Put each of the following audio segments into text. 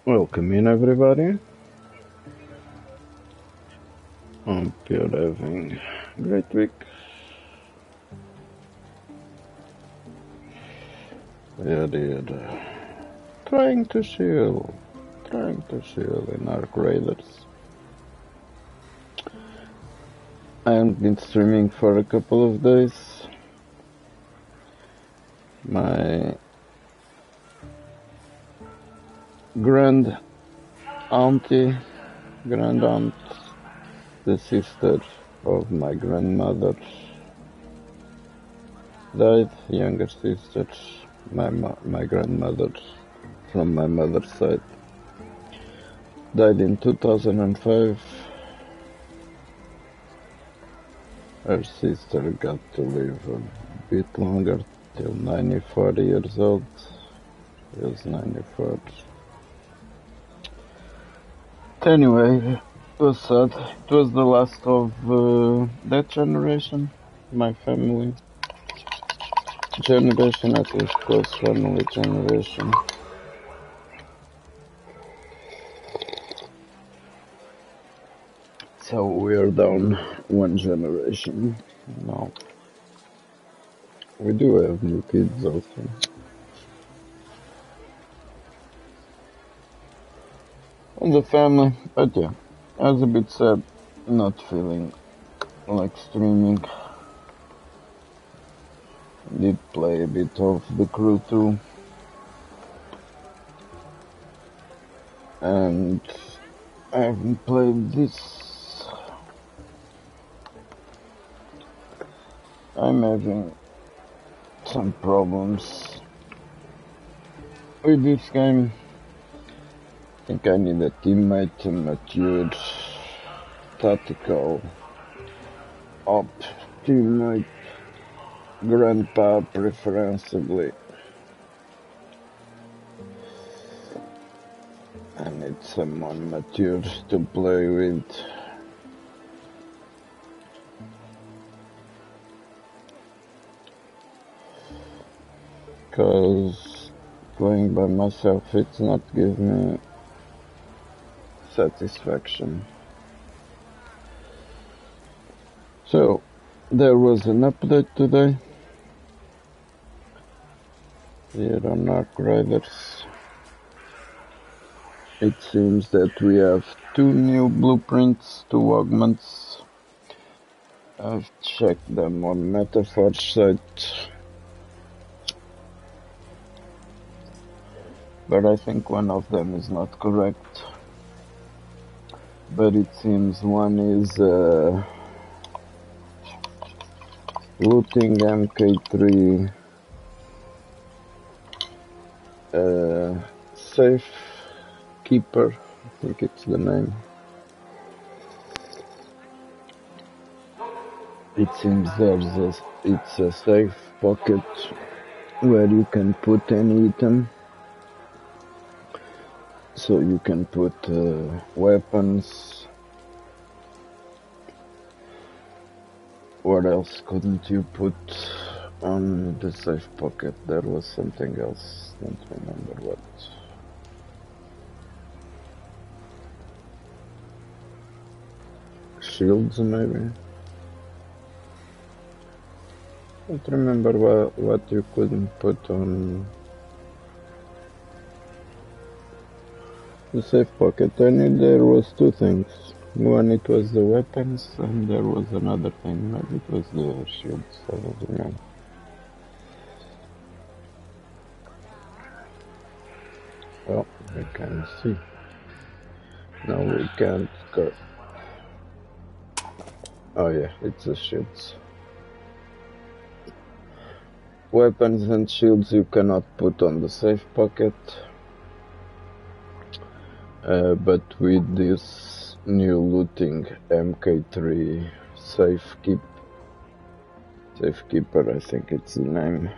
Welcome in, everybody. Hope you're having a great week. Yeah, trying to chill in Ark Raiders. I haven't been streaming for a couple of days. My grand aunt, the sister of my grandmother, died. Younger sister, my grandmother from my mother's side, died in 2005. Her sister got to live a bit longer, till 94 years old. She was 94. Anyway, it was sad. It was the last of that generation, my family generation, at least close family generation. So we're down one generation now. We do have new kids also. And the family, but yeah, I was a bit sad not feeling like streaming. Did play a bit of The Crew 2, and I haven't played this. I'm having some problems with this game. I think I need a teammate, a matured, tactical, op teammate, grandpa preferably. I need someone mature to play with. Because playing by myself, it's not giving me satisfaction. So, there was an update today here on Ark Raiders. It seems that we have 2 new blueprints, 2 augments. I've checked them on Metaforge site, but I think one of them is not correct. But it seems one is looting MK3 safe keeper, I think it's the name. It seems it's a safe pocket where you can put any item. So you can put weapons. What else couldn't you put on the safe pocket? There was something else, don't remember what. Shields, maybe? Don't remember what you couldn't put on the safe pocket. I knew there was 2 things. One, it was the weapons, and there was another thing. Maybe it was the shields, I don't know. Well, we can see. No, we can't go. Oh yeah, it's the shields. Weapons and shields you cannot put on the safe pocket. But with this new looting MK3 Safekeeper, I think it's the name,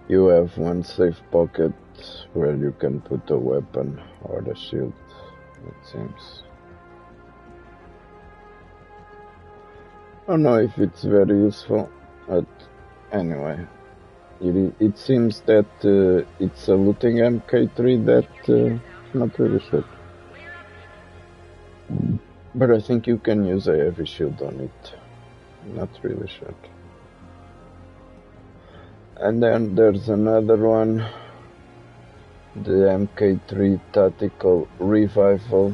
you have one safe pocket where you can put a weapon or a shield, it seems. I don't know if it's very useful, but anyway, It seems that it's a looting MK3 that not really sure. But I think you can use a heavy shield on it. Not really sure. And then there's another one, the MK3 Tactical Revival,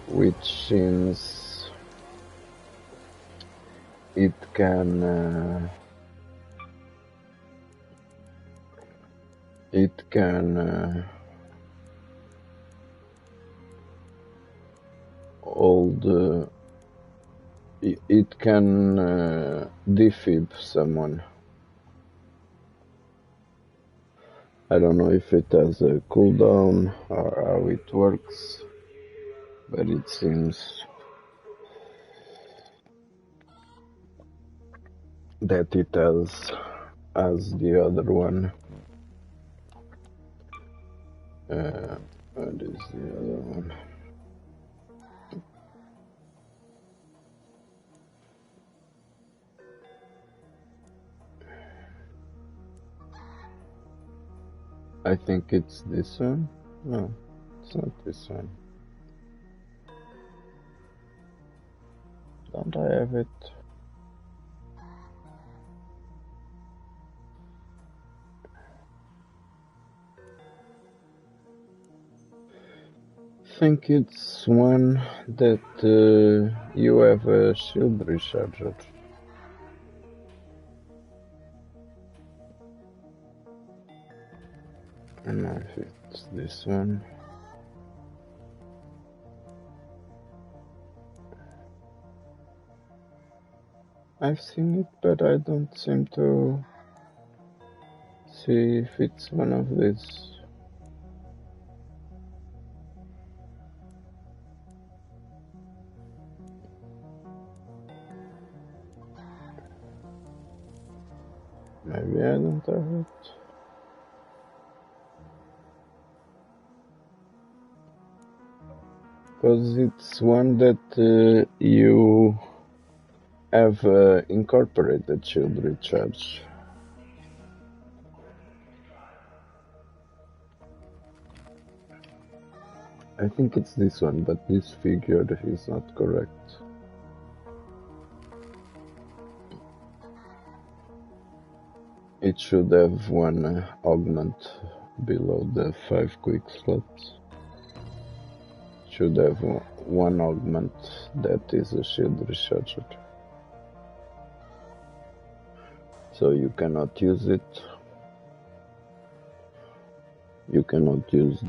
which seems it can hold it can defib someone. I don't know if it has a cooldown or how it works, but it seems that it has as the other one. What is the other one? I think it's this one. No, it's not this one. Don't I have it? I think it's one that you have a shield recharger. I don't know if it's this one. I've seen it, but I don't seem to see if it's one of these. Maybe I don't have it. Because it's one that you have incorporated shield recharge. I think it's this one, but this figure is not correct. It should have one augment below the 5 quick slots. Should have one augment that is a shield recharger. So you cannot use it. You cannot use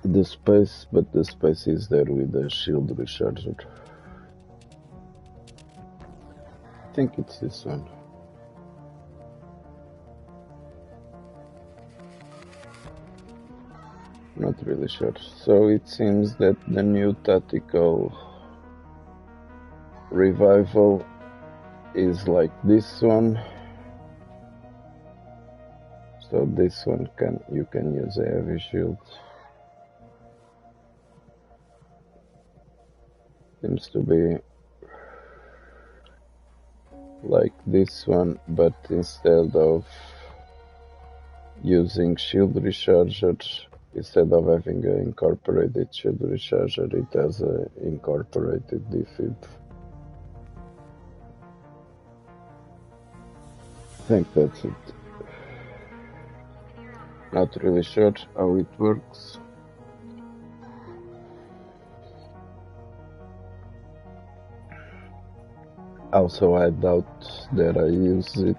the space, but the space is there with the shield recharger. I think it's this one. Not really sure. So it seems that the new Tactical Revival is like this one. So this one you can use a heavy shield. Seems to be like this one, but instead of using shield recharger, instead of having an incorporated shield recharger, it has an incorporated defib. I think that's it. Not really sure how it works. Also, I doubt that I use it.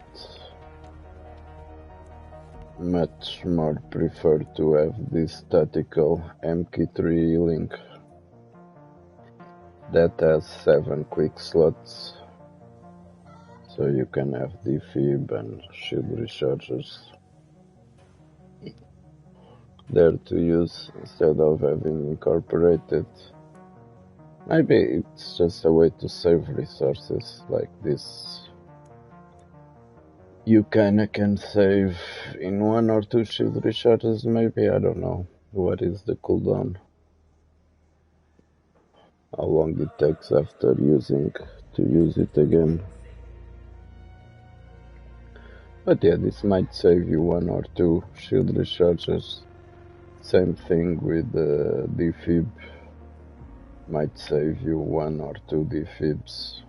Much more prefer to have this Tactical MK3 link that has 7 quick slots, so you can have defib and shield rechargers there to use instead of having incorporated. Maybe it's just a way to save resources like this. You kinda can save in 1 or 2 shield recharges, maybe, I don't know. What is the cooldown? How long it takes after using to use it again. But yeah, this might save you one or two shield recharges. Same thing with the defib. Might save you one or two defibs,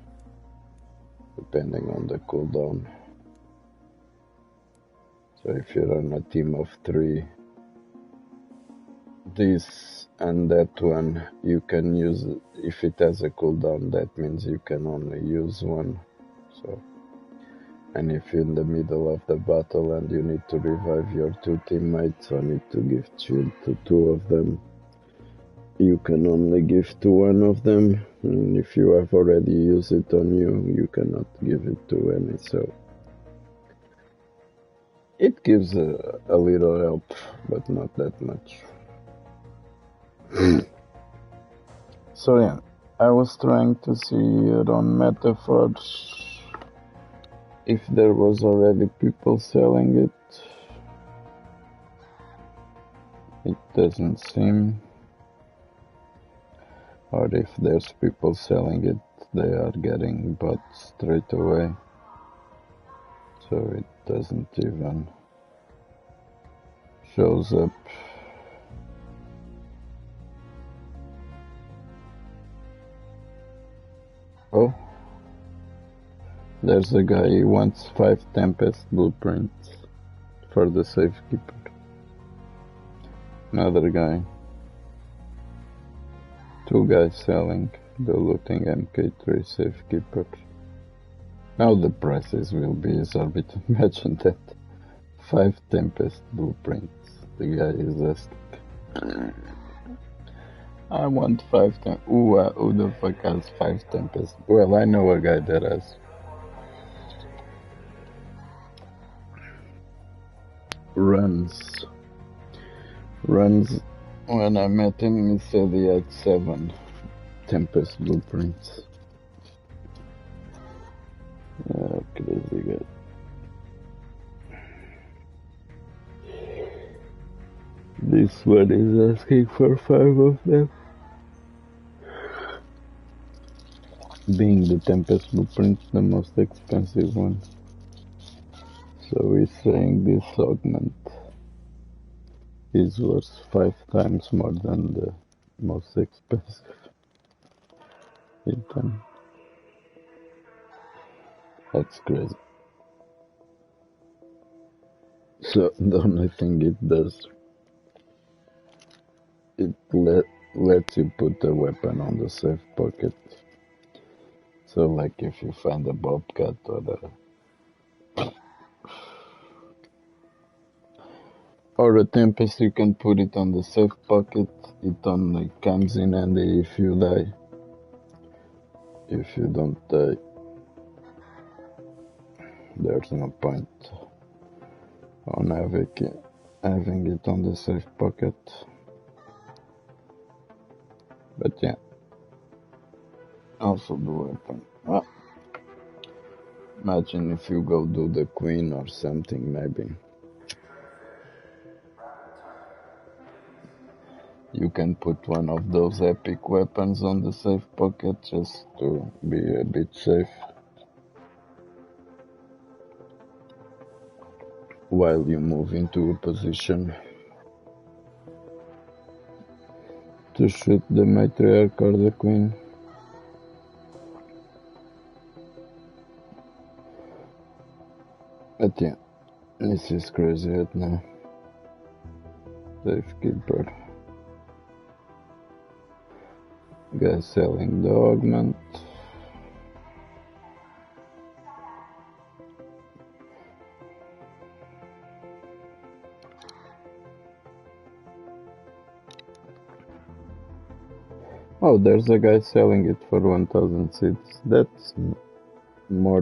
depending on the cooldown. So if you're on a team of 3, this and that one, you can use, if it has a cooldown, that means you can only use one. So, and if you're in the middle of the battle and you need to revive your 2 teammates or need to give shield to 2 of them, you can only give to one of them. And if you have already used it on you, you cannot give it to any. So it gives a little help, but not that much. So yeah, I was trying to see on Metaforge if there was already people selling it. It doesn't seem. Or if there's people selling it, they are getting bought straight away. So it doesn't even shows up. Oh, there's a guy who wants 5 Tempest blueprints for the Safekeeper. Another guy. 2 guys selling the looting MK3 Safekeeper. Now the prices will be exorbitant. Imagine that. 5 Tempest blueprints. The guy is asking. I want 5 Tempest. Who the fuck has 5 Tempest? Well, I know a guy that has. Runs. When I met him, he said he had 7 Tempest blueprints. Crazy guy. This one is asking for 5 of them. Being the Tempest blueprint the most expensive one. So he's saying this augment is worth 5 times more than the most expensive item. That's crazy. So the only thing it does, it lets you put a weapon on the safe pocket. So like if you find a bobcat or a Tempest, you can put it on the safe pocket. It only comes in handy if you die. If you don't die, there's no point on having it on the safe pocket. But yeah, also the weapon. Well, imagine if you go do the queen or something, maybe. You can put one of those epic weapons on the safe pocket just to be a bit safe while you move into a position to shoot the matriarch or the queen. But yeah, this is crazy right now. Safekeeper. Guy selling the augment. Oh, there's a guy selling it for 1000 seeds. That's more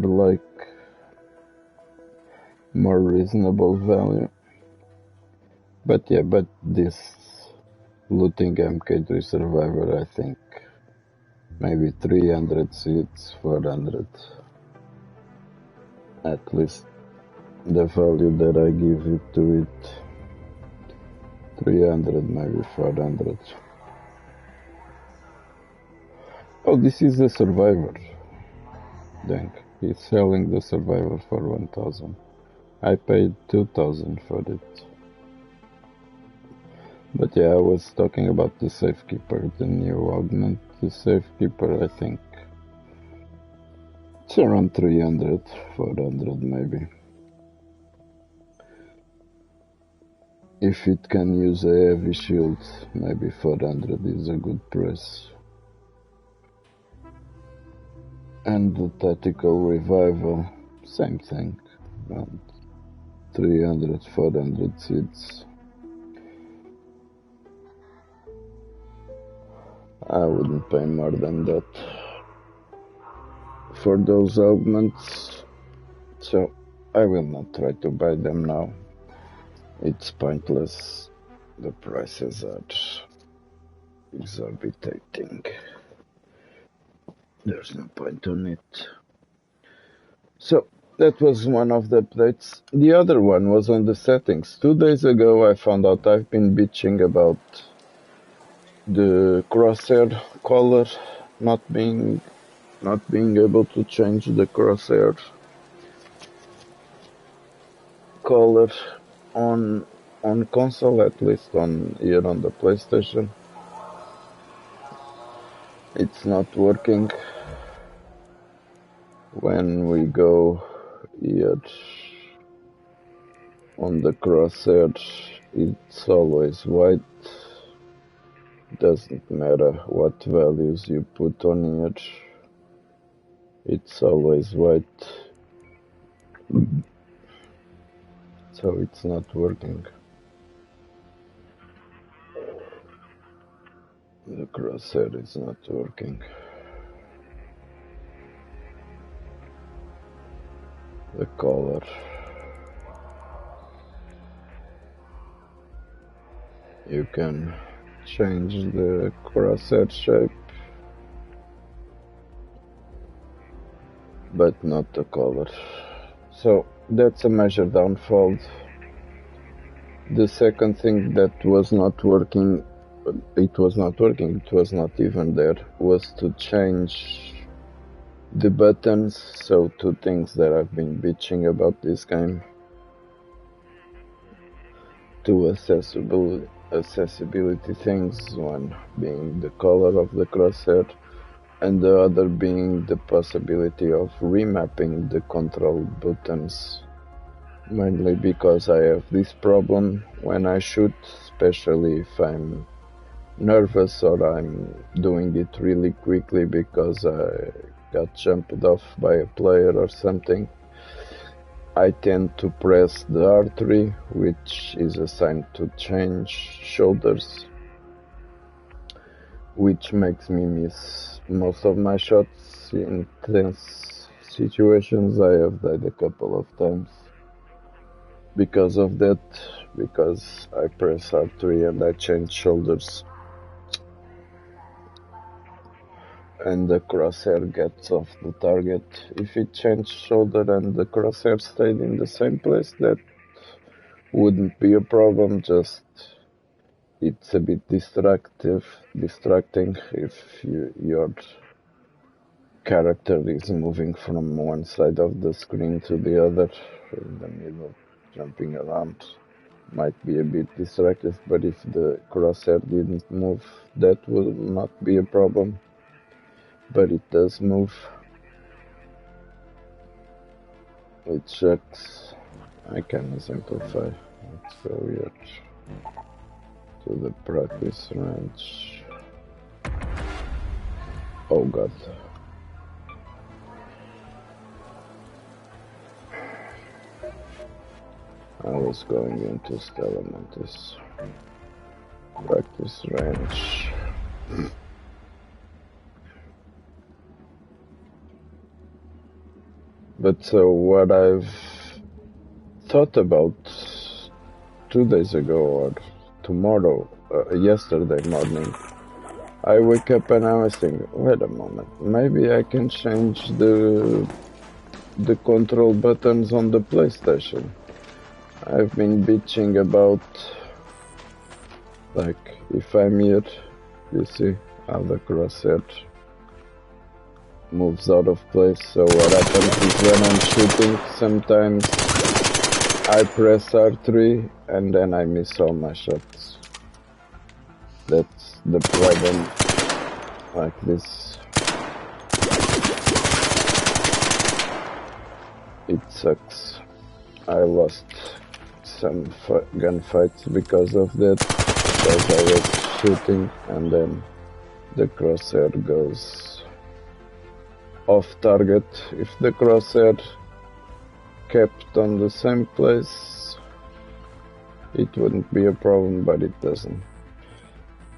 reasonable value. But yeah, but this looting MK3 Survivor, I think maybe 300 seeds, 400. At least the value that I give it to it. 300, maybe 400. Oh, this is the Survivor. Dang, he's selling the Survivor for 1000. I paid 2,000 for it. But yeah, I was talking about the Safekeeper, the new augment. The Safekeeper, I think it's around 300, 400 maybe. If it can use a heavy shield, maybe 400 is a good price. And the Tactical Revival, same thing, around 300, 400 seeds. I wouldn't pay more than that for those augments, so I will not try to buy them now. It's pointless. The prices are exorbitant. There's no point on it. So that was one of the updates. The other one was on the settings. 2 days ago I found out I've been bitching about the crosshair color not being able to change the crosshair color on console, at least on here on the PlayStation. It's not working. When we go here on the crosshair, it's always white. Doesn't matter what values you put on here, it's always white. So it's not working. The crosshair is not working. The color. You can change the crosshair shape, but not the color. So that's a major downfall. The second thing that was not working, it was not even there, was to change the buttons. So 2 things that I've been bitching about this game. 2 accessibility things, one being the color of the crosshair and the other being the possibility of remapping the control buttons, mainly because I have this problem when I shoot, especially if I'm nervous or I'm doing it really quickly because I got jumped off by a player or something. I tend to press the R3, which is assigned to change shoulders, which makes me miss most of my shots in tense situations. I have died a couple of times because of that, because I press R3 and I change shoulders, and the crosshair gets off the target. If it changed shoulder and the crosshair stayed in the same place, that wouldn't be a problem, just it's a bit distracting if your character is moving from one side of the screen to the other, in the middle, jumping around. Might be a bit distractive, but if the crosshair didn't move, that would not be a problem. But it does move. It checks. I can simplify. Let's go here to the practice range. Oh god. I was going into Stella Mantis. Practice range. But so what I've thought about 2 days ago or yesterday morning, I wake up and I was thinking, wait a moment, maybe I can change the control buttons on the PlayStation. I've been bitching about, like, if I'm here, you see how the crosshair moves out of place. So what happens is when I'm shooting, sometimes I press R3 and then I miss all my shots. That's the problem, like this. It sucks. I lost some gunfights because of that, because I was shooting and then the crosshair goes off target. If the crosshair kept on the same place, it wouldn't be a problem, but it doesn't.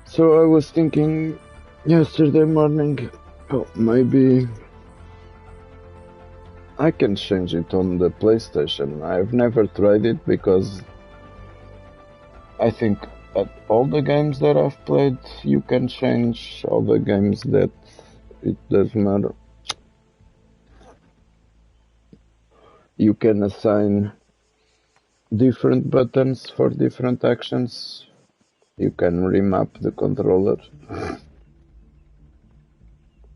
So I was thinking yesterday morning, oh, maybe I can change it on the PlayStation. I've never tried it because I think at all the games that I've played, you can change all the games that it doesn't matter. You can assign different buttons for different actions. You can remap the controller.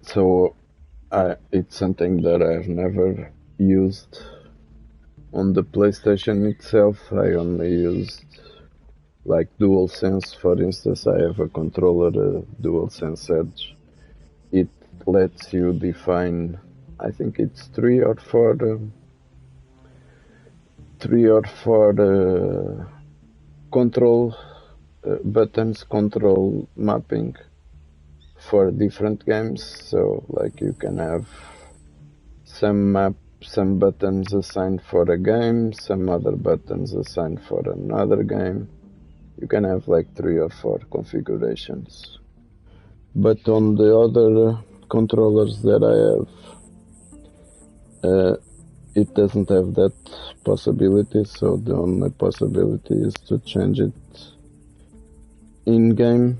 So it's something that I've never used on the PlayStation itself. I only used like DualSense, for instance. I have a controller, a DualSense Edge. It lets you define, I think it's three or four control buttons, control mapping for different games. So like you can have some buttons assigned for a game, some other buttons assigned for another game. You can have like 3 or 4 configurations. But on the other controllers that I have, it doesn't have that possibility, so the only possibility is to change it in-game,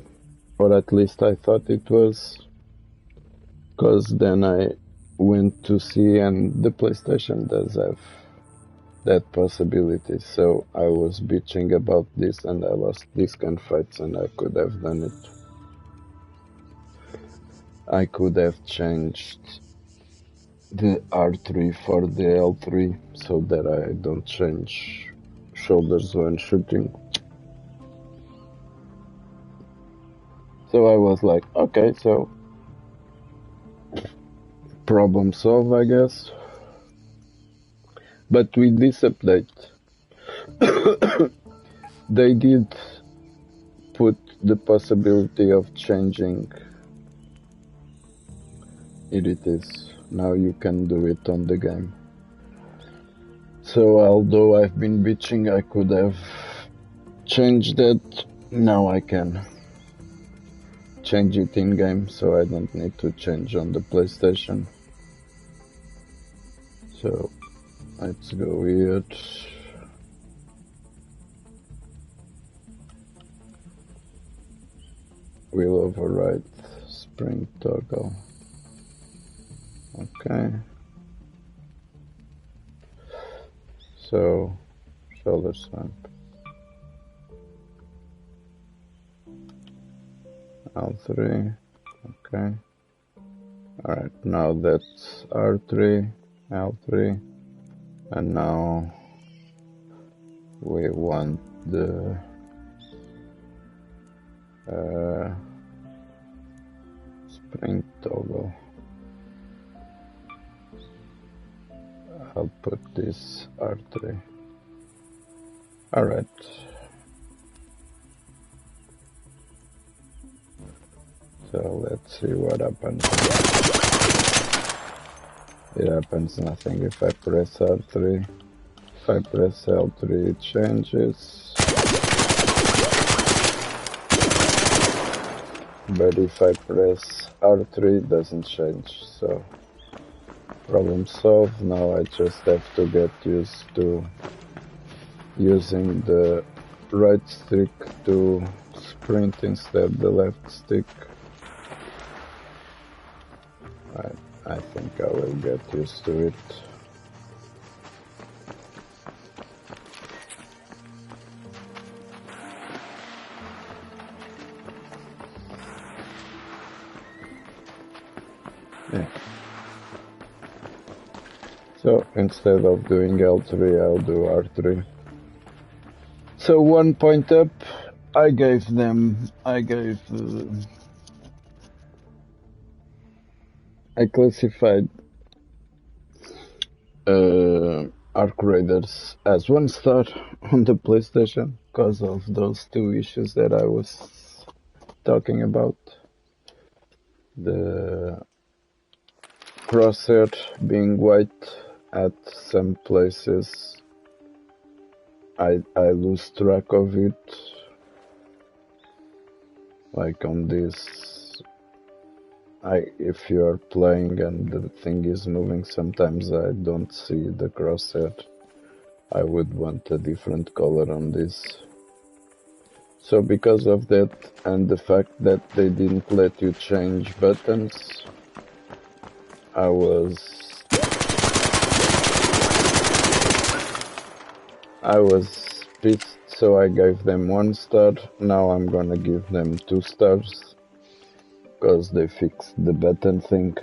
or at least I thought it was, because then I went to see, and the PlayStation does have that possibility. So I was bitching about this and I lost these gunfights, and I could have done it. I could have changed the R3 for the L3 so that I don't change shoulders when shooting. So I was like, okay, so problem solved, I guess. But with this update, they did put the possibility of changing. Here it is. Now you can do it on the game. So although I've been bitching, I could have changed that. Now I can change it in game, so I don't need to change on the PlayStation. So let's go here. Will override sprint toggle. Okay. So shoulder swipe. L3. Okay. Alright, now that's R3, L3, and now we want the sprint toggle. I'll put this R3. Alright. So let's see what happens. It happens nothing if I press R3. If I press L3 it changes. But if I press R3 it doesn't change. So problem solved. Now I just have to get used to using the right stick to sprint instead of the left stick. I think I will get used to it. Yeah. So instead of doing L3, I'll do R3. So 1 point up, I gave I classified Arc Raiders as 1 star on the PlayStation because of those 2 issues that I was talking about. The crosshair being white at some places, I lose track of it. Like on this, if you are playing and the thing is moving, sometimes I don't see the crosshair. I would want a different color on this. So because of that and the fact that they didn't let you change buttons, I was pissed, so I gave them 1 star. Now I'm gonna give them 2 stars because they fixed the button thing.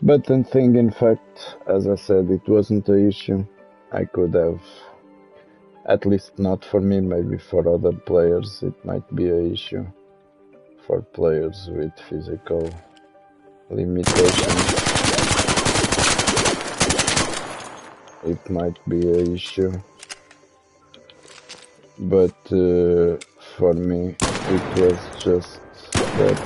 Button thing, in fact, as I said, it wasn't an issue. I could have, at least not for me, maybe for other players it might be an issue. For players with physical limitations, it might be an issue. But for me, it was just that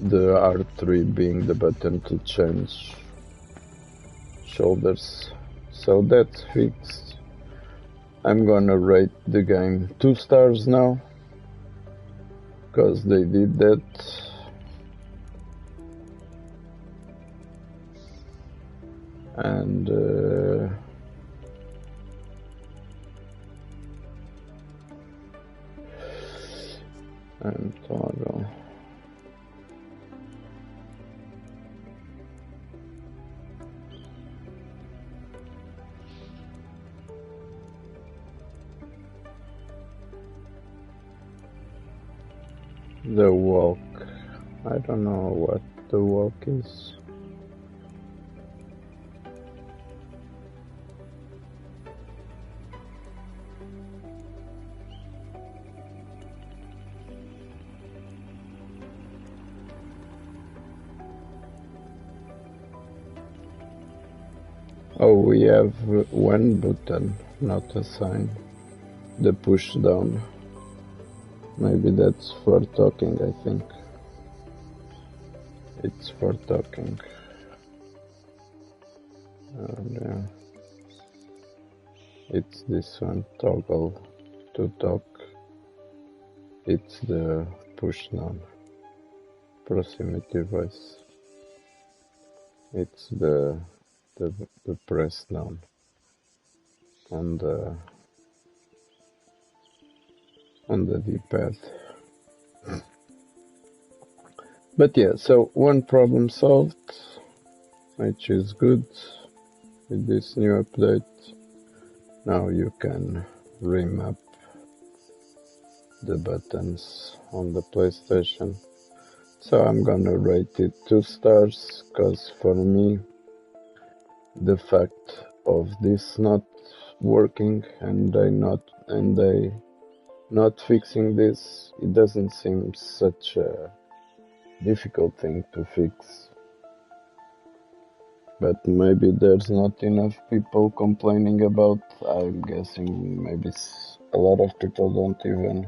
the R3 being the button to change shoulders. So that's fixed. I'm gonna rate the game 2 stars now, because they did that. And toggle. The walk. I don't know what the walk is. Oh, we have one button, not a sign. The push down. Maybe that's for talking, I think. It's for talking. Yeah. It's this one, toggle to talk. It's the push down. Proximity voice. It's the press down on the D-pad. But yeah, so one problem solved, which is good with this new update. Now you can remap the buttons on the PlayStation. So I'm gonna rate it 2 stars, because for me the fact of this not working and they not fixing this, it doesn't seem such a difficult thing to fix. But maybe there's not enough people complaining about. I'm guessing maybe a lot of people don't even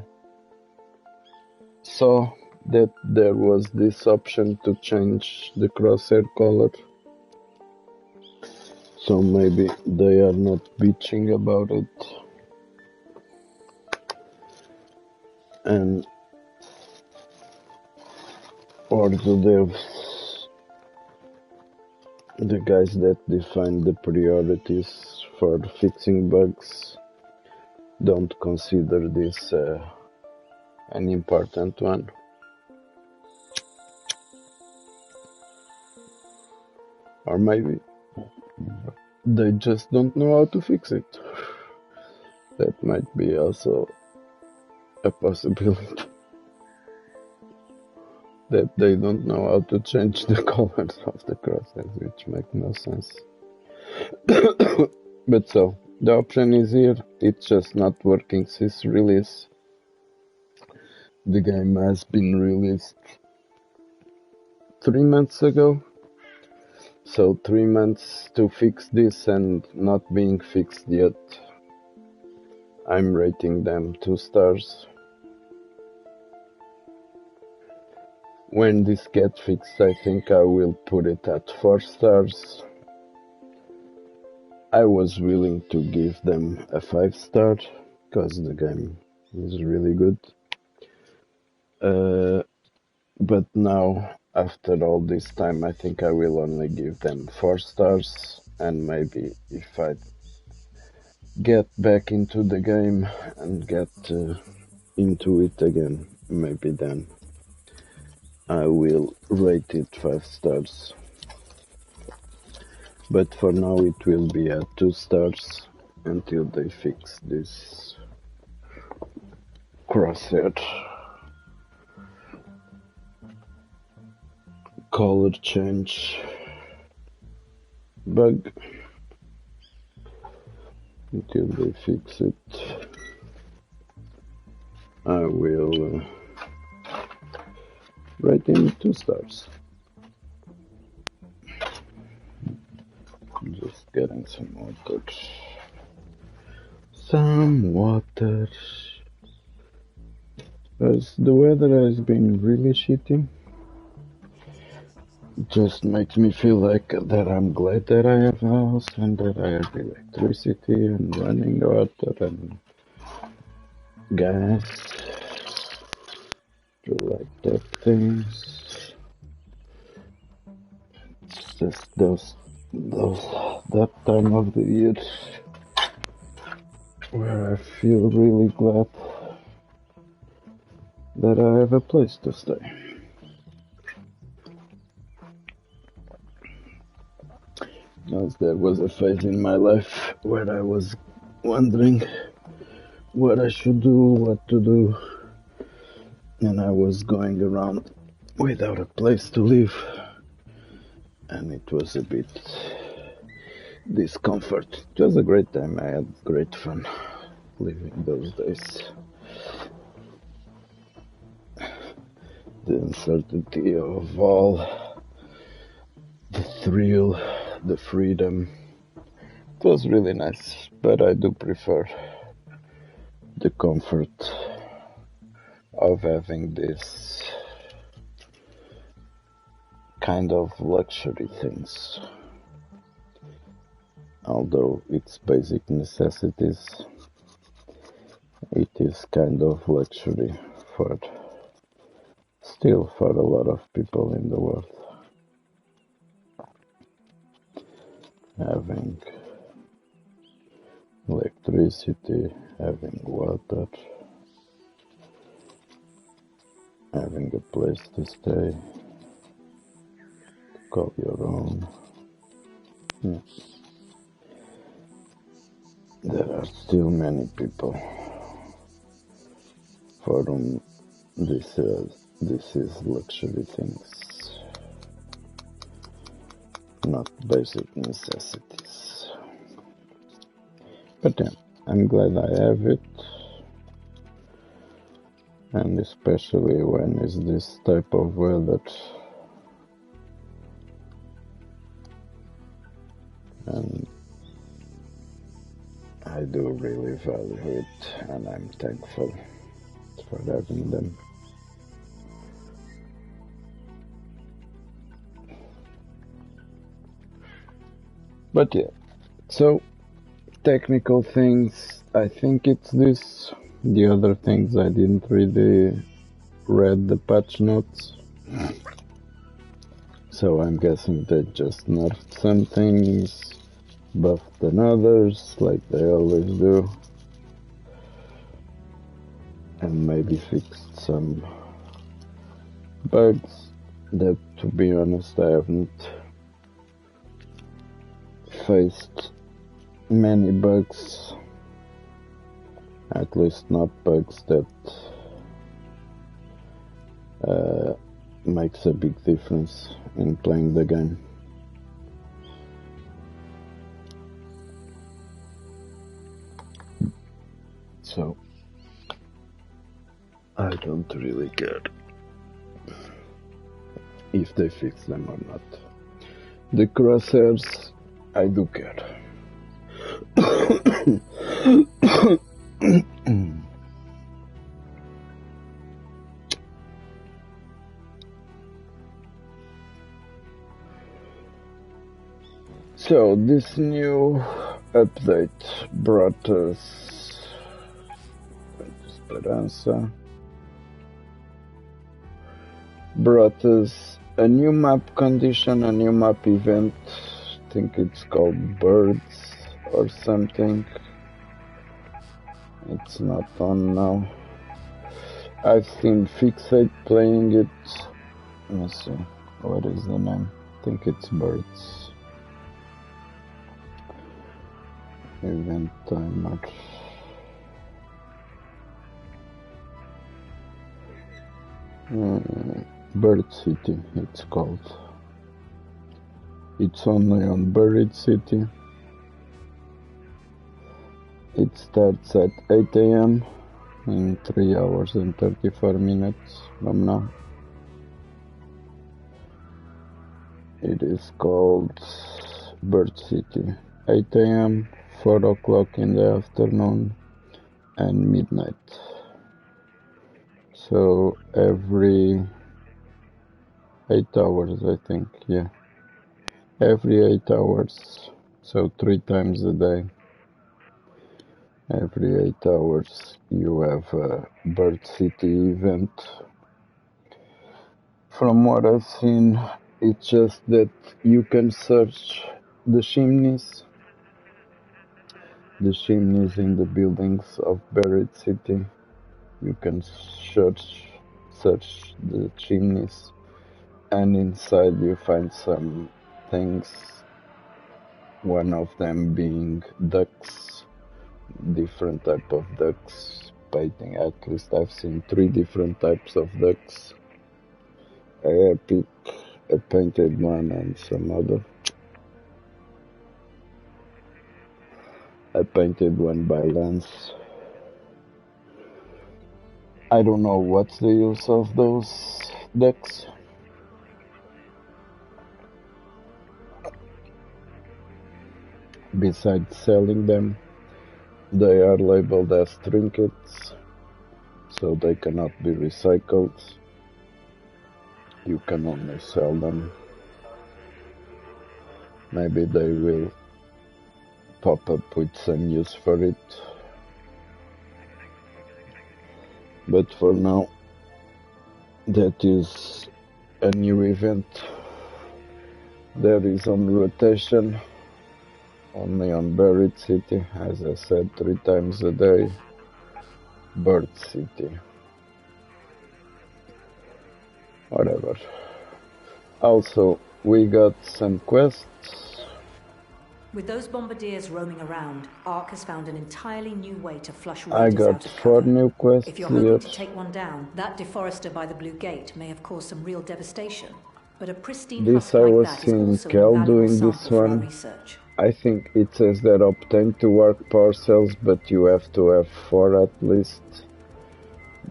saw that there was this option to change the crosshair color. So maybe they are not bitching about it. And or the devs, the guys that define the priorities for fixing bugs, don't consider this an important one. Or maybe they just don't know how to fix it. That might be also a possibility. That they don't know how to change the colors of the crosses, which make no sense. But so, the option is here, it's just not working since release. The game has been released 3 months ago. So 3 months to fix this and not being fixed yet. I'm rating them 2 stars. When this gets fixed, I think I will put it at 4 stars. I was willing to give them a 5 star because the game is really good. But now, after all this time, I think I will only give them 4 stars, and maybe if I get back into the game and get into it again, maybe then I will rate it 5 stars. But for now it will be at 2 stars until they fix this crosshair color change bug. Until they fix it, I will rate him 2 stars. Just getting some water. Some water. As the weather has been really shitty, it just makes me feel like that I'm glad that I have a house and that I have electricity and running water and gas to light up things. It's just that time of the year where I feel really glad that I have a place to stay. As there was a phase in my life where I was wondering what I should do, what to do, and I was going around without a place to live, and it was a bit discomfort. It was a great time, I had great fun living those days. The uncertainty of all, the thrill, the freedom, it was really nice, but I do prefer the comfort of having this kind of luxury things. Although it's basic necessities, it is kind of luxury still for a lot of people in the world. Having electricity, having water, having a place to stay, to call your own. There are still many people for whom this is luxury things, not basic necessities. But yeah, I'm glad I have it, and especially when it's this type of weather. And I do really value it, and I'm thankful for having them. But yeah, so technical things, I think it's this. The other things I didn't really read the patch notes, so I'm guessing they just nerfed some things, buffed than others, like they always do. and maybe fixed some bugs that, to be honest, I haven't faced many bugs, at least not bugs that makes a big difference in playing the game. So I don't really care if they fix them or not. The crosshairs, I do care. So this new update brought us Esperanza. Brought us a new map condition, a new map event. I think it's called Birds or something. It's not on now. I've seen Fixate playing it. Let me see. What is the name? I think it's Birds. Event timer. Bird City, it's called. It's only on Buried City. It starts at 8 AM in 3 hours and 34 minutes from now. It is called Bird City. 8 AM, 4 o'clock in the afternoon, and midnight. So every 8 hours, I think, yeah. Every 8 hours, so 3 times a day. Every 8 hours you have a Bird City event. From what I've seen, it's just that you can search the chimneys. The chimneys in the buildings of Buried City. You can search the chimneys, and inside you find some things. One of them being ducks, different type of ducks, painting. At least I've seen 3 different types of ducks. A epic, a painted one, and some other. A painted one by Lance. I don't know what's the use of those ducks. Besides selling them, they are labeled as trinkets, so they cannot be recycled. You can only sell them. Maybe they will pop up with some use for it. But for now, that is a new event. There is on rotation, only on Buried City, as I said, 3 times a day. Bird City. Whatever. Also, we got some quests. With those bombardiers roaming around, Ark has found an entirely new way to flush I raiders got out of 4 cover. new quests If you're here. hoping to take one down, that deforester by the Blue Gate may have caused some real devastation. But a pristine This husk I like was that is seeing also Cal a valuable doing sample this for our one. research. I think it says that obtain to arc power cells, but you have to have 4 at least,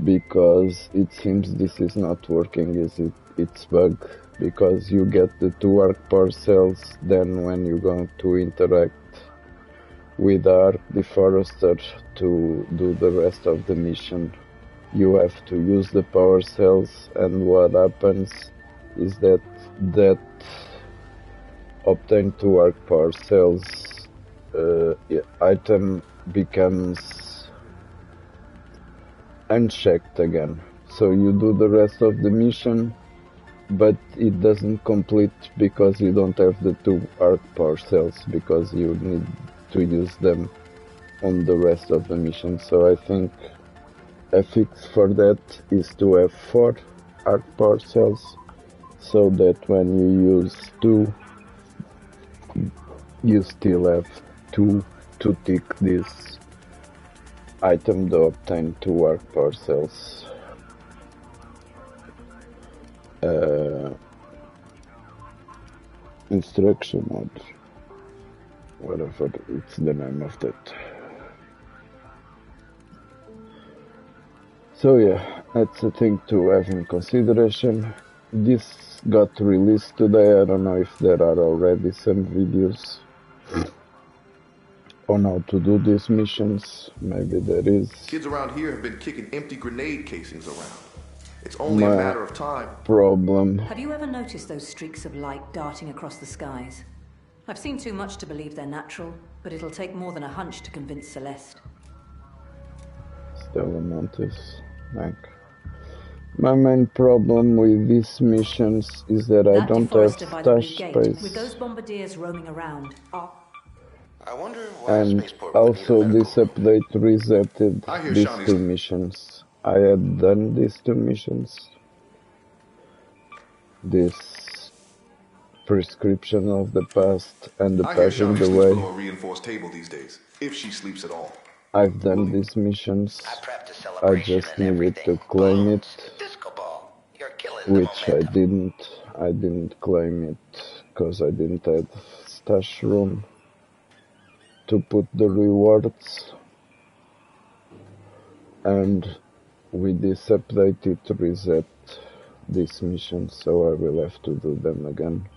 because it seems this is not working. It's bug, because you get the 2 arc power cells, then when you're going to interact with Arc Deforester to do the rest of the mission, you have to use the power cells, and what happens is that obtain 2 arc power cells item becomes unchecked again. So you do the rest of the mission, but it doesn't complete because you don't have the 2 arc power cells, because you need to use them on the rest of the mission. So I think A fix for that is to have 4 arc power cells, so that when you use 2, you still have 2 to tick this item to obtain 2 arc power cells. Instruction mode, whatever it's the name of that. So yeah, that's a thing to have in consideration. This got released today. I don't know if there are already some videos on how to do these missions. Maybe there is. Kids around here have been kicking empty grenade casings around. It's only a matter of time. Problem. Have you ever noticed those streaks of light darting across the skies? I've seen too much to believe they're natural, but it'll take more than a hunch to convince Celeste. Stella Mantis. My main problem with these missions is that I don't have stash space. With those bombardiers roaming around. I wonder why and also this update resetted these 2 missions. I had done these 2 missions. This prescription of the past and the paving the way. A reinforced table these days, if she sleeps at all. I've done these missions. I just needed to claim it, which I didn't. I didn't claim it because I didn't have stash room to put the rewards. And with this update it reset these missions, so I will have to do them again.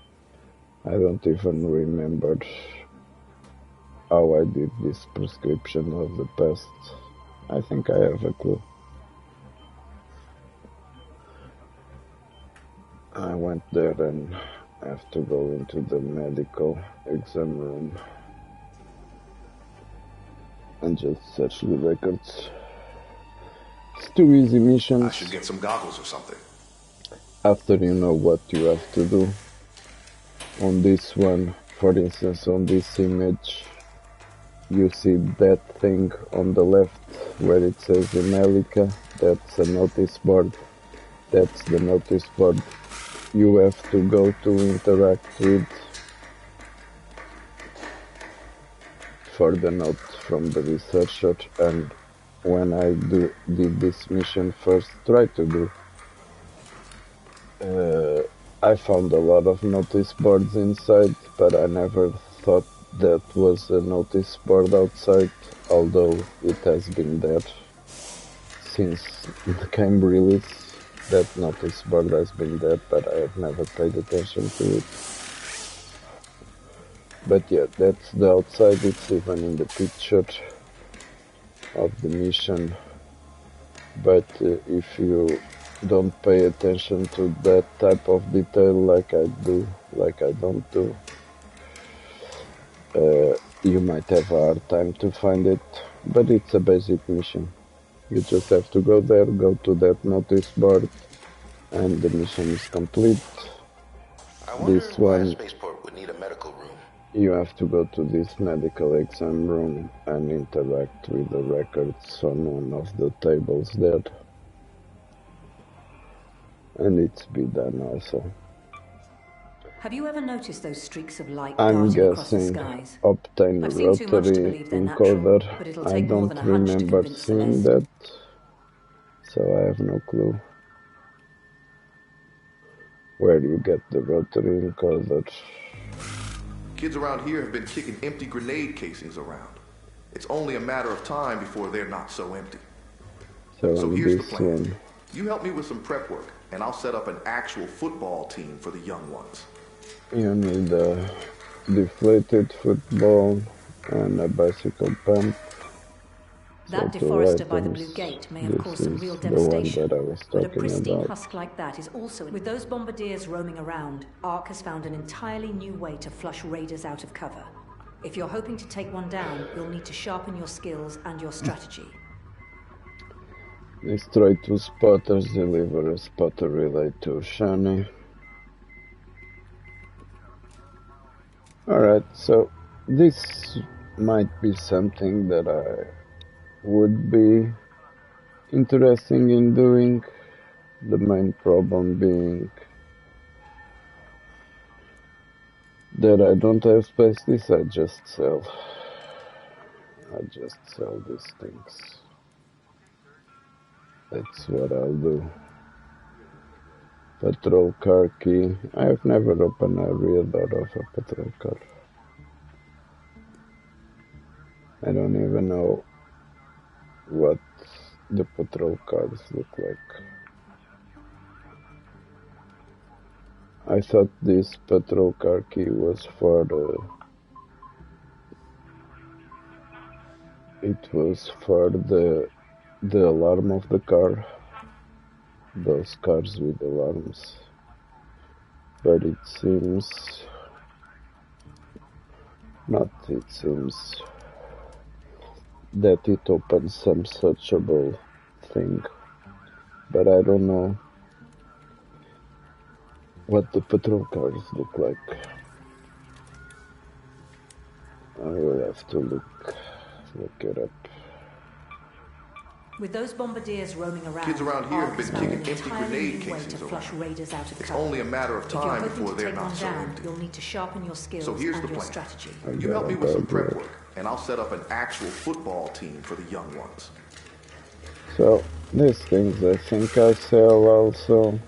I don't even remember how I did this prescription of the past. I think I have a clue. I went there and have to go into the medical exam room and just search the records. It's 2 easy missions. I should get some goggles or something. After you know what you have to do. On this one, for instance, on this image, you see that thing on the left where it says Emelica. That's a notice board. That's the notice board you have to go to interact with for the note from the researcher. And when I did this mission first, tried to do, I found a lot of notice boards inside, but I never thought that was a notice board outside, although it has been there since the game release. That notice board has been there, but I have never paid attention to it. But yeah, that's the outside. It's even in the picture of the mission. But if you don't pay attention to that type of detail like I don't do, you might have a hard time to find it. But it's a basic mission. You just have to go there, go to that notice board, and the mission is complete. This one, Spaceport would need a medical room. You have to go to this medical exam room and interact with the records on one of the tables there. And it's be done also. Have you ever noticed those streaks of light I'm darting across the guessing skies? obtain I've seen too much to rotary believe they're natural, encoder. but it'll I take more don't than a hunch to remember convince seeing Celeste. that, so I have no clue where you get the rotary encoder. Kids around here have been kicking empty grenade casings around. It's only a matter of time before they're not so empty. So here's the plan. One. You help me with some prep work, and I'll set up an actual football team for the young ones. You need a deflated football and a bicycle pump. That deforester by the Blue Gate may have caused some real devastation, but a pristine husk like that is also... With those bombardiers roaming around, ARC has found an entirely new way to flush raiders out of cover. If you're hoping to take one down, you'll need to sharpen your skills and your strategy. Destroy 2 spotters, deliver a spotter relay to Shani. Alright, so this might be something that I would be interesting in doing. The main problem being that I don't have space. This I just sell. I just sell these things. That's what I'll do. Patrol car key. I have never opened a rear door of a patrol car. I don't even know what the patrol cars look like. I thought this patrol car key was for the alarm of the car, those cars with alarms, but it seems not. It seems that it opens some searchable thing, but I don't know what the patrol cars look like. I will have to look it up. With those bombardiers roaming around, kids around here have been kicking empty grenade casings around. Raiders out of it's only a matter of time before they're not so empty. You'll need to sharpen your skills. So here's and the your plan. Strategy. You help me with some prep work, and I'll set up an actual football team for the young ones. So these things I think I sell also.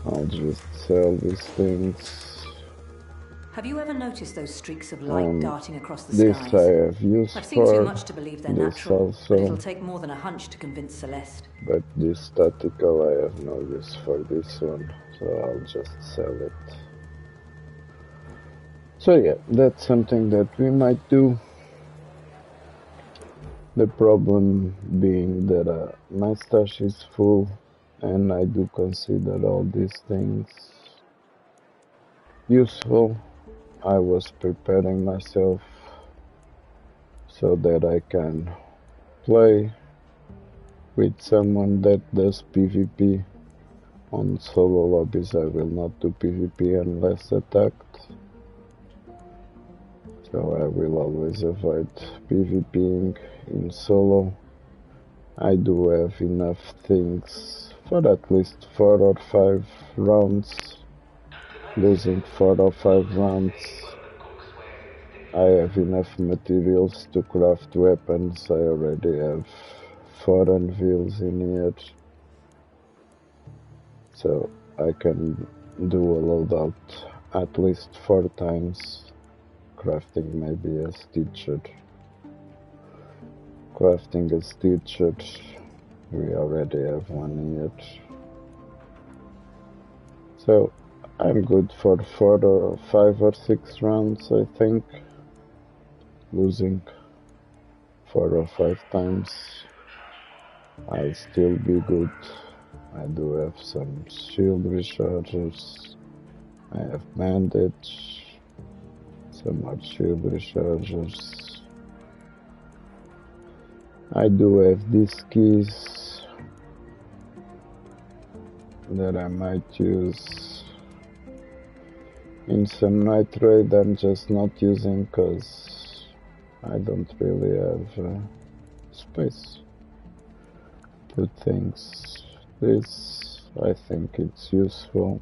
I'll just sell these things. Have you ever noticed those streaks of light darting across the this skies? I have used I've seen too much to believe they're natural, also, but it'll take more than a hunch to convince Celeste. But this tactical I have no use for this one, so I'll just sell it. So yeah, that's something that we might do. The problem being that my stash is full, and I do consider all these things useful. I was preparing myself so that I can play with someone that does PvP. On solo lobbies I will not do PvP unless attacked, so I will always avoid PvPing in solo. I do have enough things for at least 4 or 5 rounds. Losing 4 or 5 rounds, I have enough materials to craft weapons. I already have 4 anvils in here, so I can do a loadout at least 4 times, crafting maybe a stitcher. Crafting a stitcher, we already have one here. So I'm good for 4 or 5 or 6 rounds, I think. Losing 4 or 5 times, I'll still be good. I do have some shield rechargers. I have bandage, some more shield rechargers. I do have these keys that I might use in some night raid. I'm just not using because I don't really have space to put things. This, I think it's useful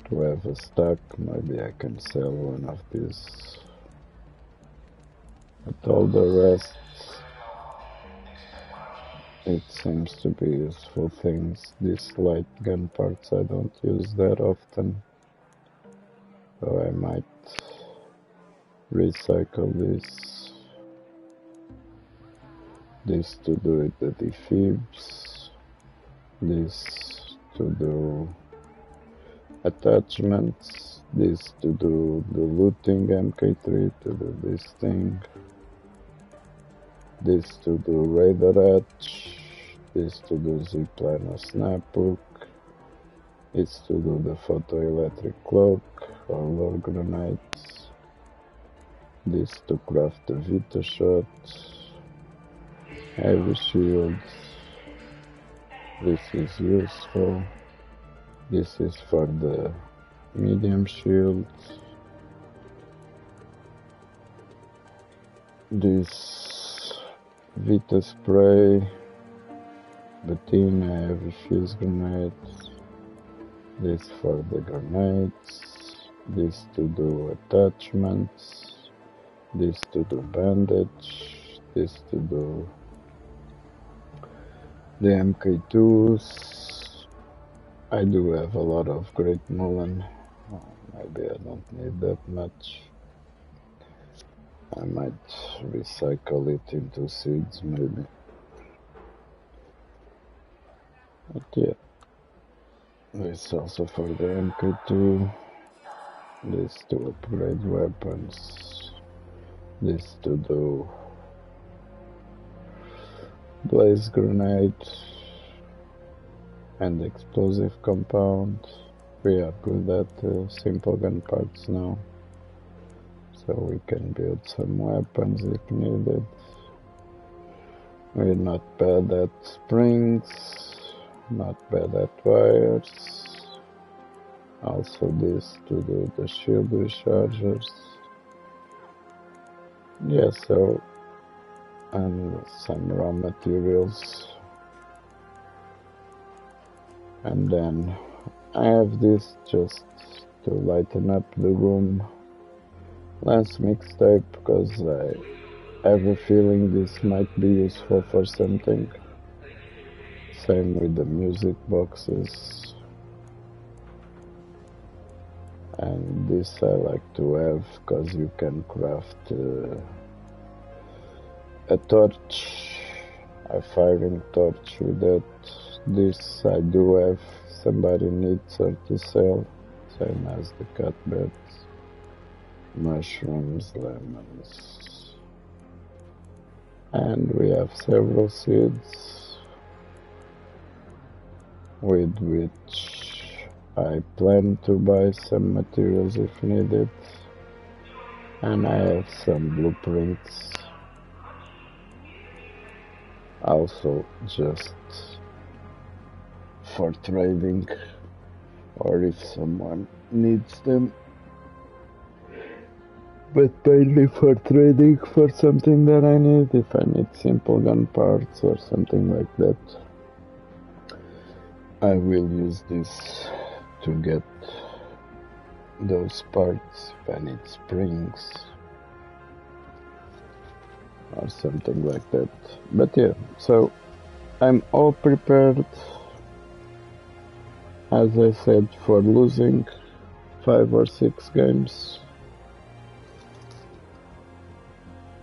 to have a stack. Maybe I can sell one of these. But all the rest, it seems to be useful things. These light gun parts I don't use that often, so I might recycle this to do with the defibs, this to do attachments, this to do the looting MK3, to do this thing, this to do radar hatch, this to do zipline or snapbook, this to do the photoelectric cloak or lore grenades, this to craft the Vita shot, heavy shield, this is useful, this is for the medium shield, this Vita spray, Bettina, heavy fuse grenades, this for the grenades, this to do attachments, this to do bandage, this to do the MK2s. I do have a lot of Great Mullen. Maybe I don't need that much. I might recycle it into seeds, maybe. But yeah, this also for the MK2. This to upgrade weapons. This to do blaze grenade and explosive compound. We are good at simple gun parts now, so we can build some weapons if needed. We're not bad at springs, not bad at wires. Also this to do the shield rechargers. Yeah, so, and some raw materials. And then I have this just to lighten up the room. Last mixtape, because I have a feeling this might be useful for something. Same with the music boxes. And this I like to have because you can craft a torch, a firing torch with that. This I do have, somebody needs her to sell, same as the cat beds, mushrooms, lemons. And we have several seeds with which I plan to buy some materials if needed, and I have some blueprints also just for trading or if someone needs them, but mainly for trading for something that I need, if I need simple gun parts or something like that. I will use this to get those parts if I need springs or something like that. But yeah, so I'm all prepared, as I said, for losing 5 or 6 games,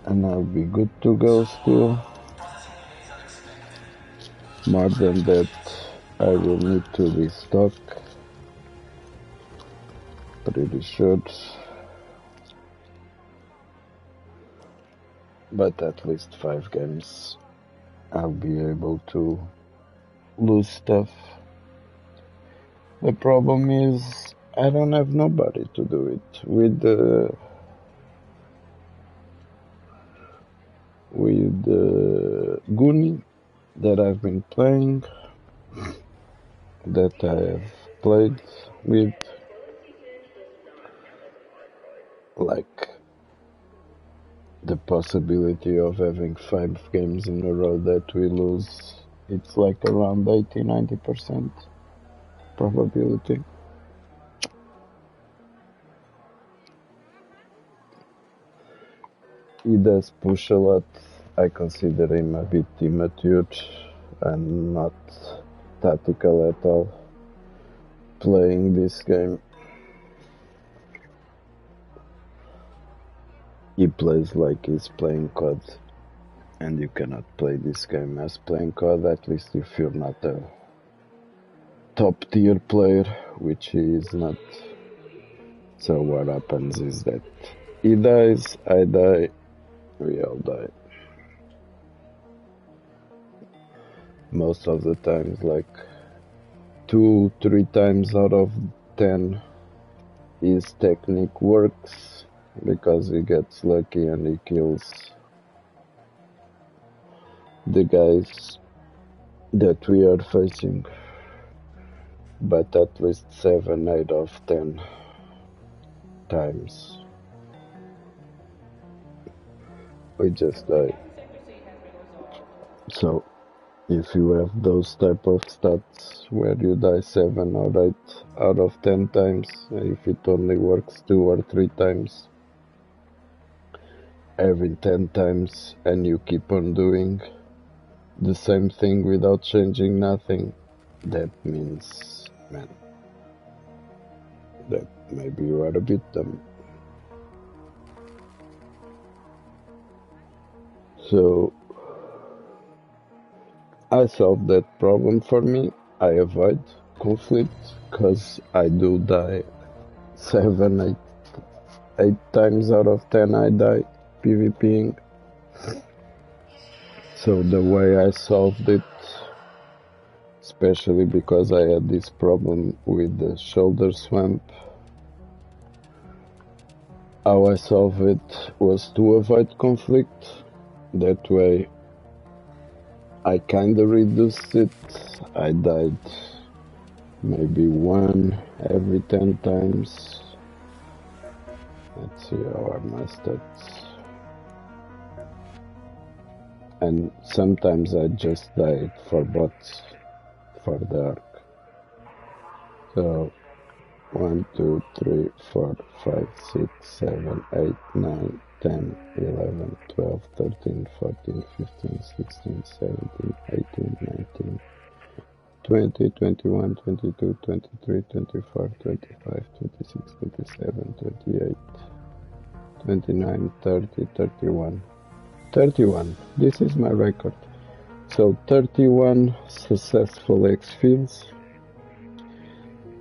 and I'll be good to go still. More than that, I will need to restock, pretty sure, but at least 5 games I'll be able to lose stuff. The problem is I don't have nobody to do it with the Goonie that I've been playing, that I have played with, like the possibility of having 5 games in a row that we lose, it's like around 80-90% probability. He does push a lot. I consider him a bit immature and not tactical at all playing this game. He plays like he's playing COD, and you cannot play this game as playing COD, at least if you're not a top tier player, which he is not. So what happens is that he dies, I die, we all die. Most of the times, like 2-3 times out of 10, his technique works because he gets lucky and he kills the guys that we are facing. But at least 7-8 of 10 times we just die. So if you have those type of stats where you die 7 or 8 out of 10 times, if it only works 2 or 3 times, every 10 times, and you keep on doing the same thing without changing nothing, that means, man, that maybe you are a bit dumb. So I solved that problem for me. I avoid conflict because I do die 7, 8 times out of 10 I die PvPing. So the way I solved it, especially because I had this problem with the shoulder swamp, how I solved it was to avoid conflict. That way I kinda reduced it. I died maybe 1 every 10 times. Let's see how are my stats. And sometimes I just died for bots for the arc. So 1, 2, 3, 4, 5, 6, 7, 8, 9, 10, 11, 12, 13, 14, 15, 16, 17, 18, 19, 20, 21, 22, 23, 24, 25, 26, 27, 28, 29, 30, 31. 31. This is my record. So 31 successful exfils.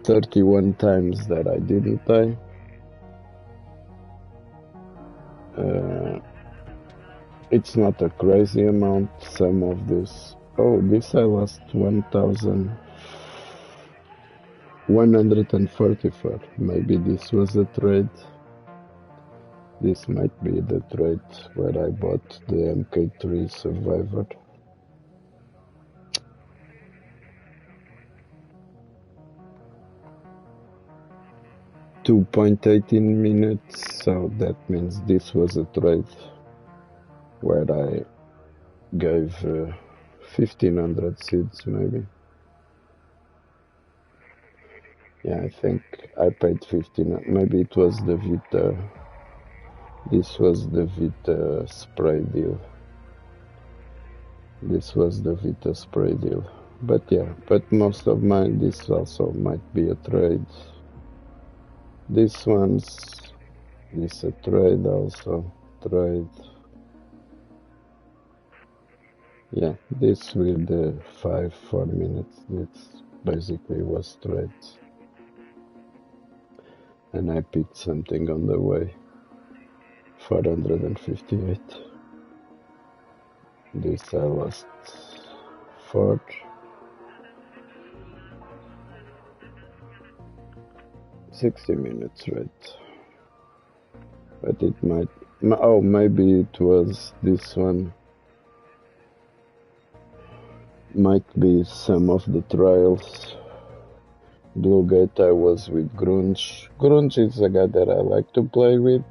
31 times that I didn't die. It's not a crazy amount. Some of this. Oh, this I lost 1,144. Maybe this was a trade. This might be the trade where I bought the MK3 Survivor. $2.18 minutes, so that means this was a trade where I gave 1,500 seeds maybe. Yeah, I think I paid 15. Maybe it was the Vita. This was the Vita spray deal. This was the Vita spray deal. But yeah, but most of mine, this also might be a trade. This a trade also. Trade. Yeah, this with the 4 minutes, this basically was trades. And I picked something on the way. 458. This I lost 4. $60 minutes, right? But it might. Oh, maybe it was this one. Might be some of the trials. Bluegate, I was with Grunge. Grunge is a guy that I like to play with.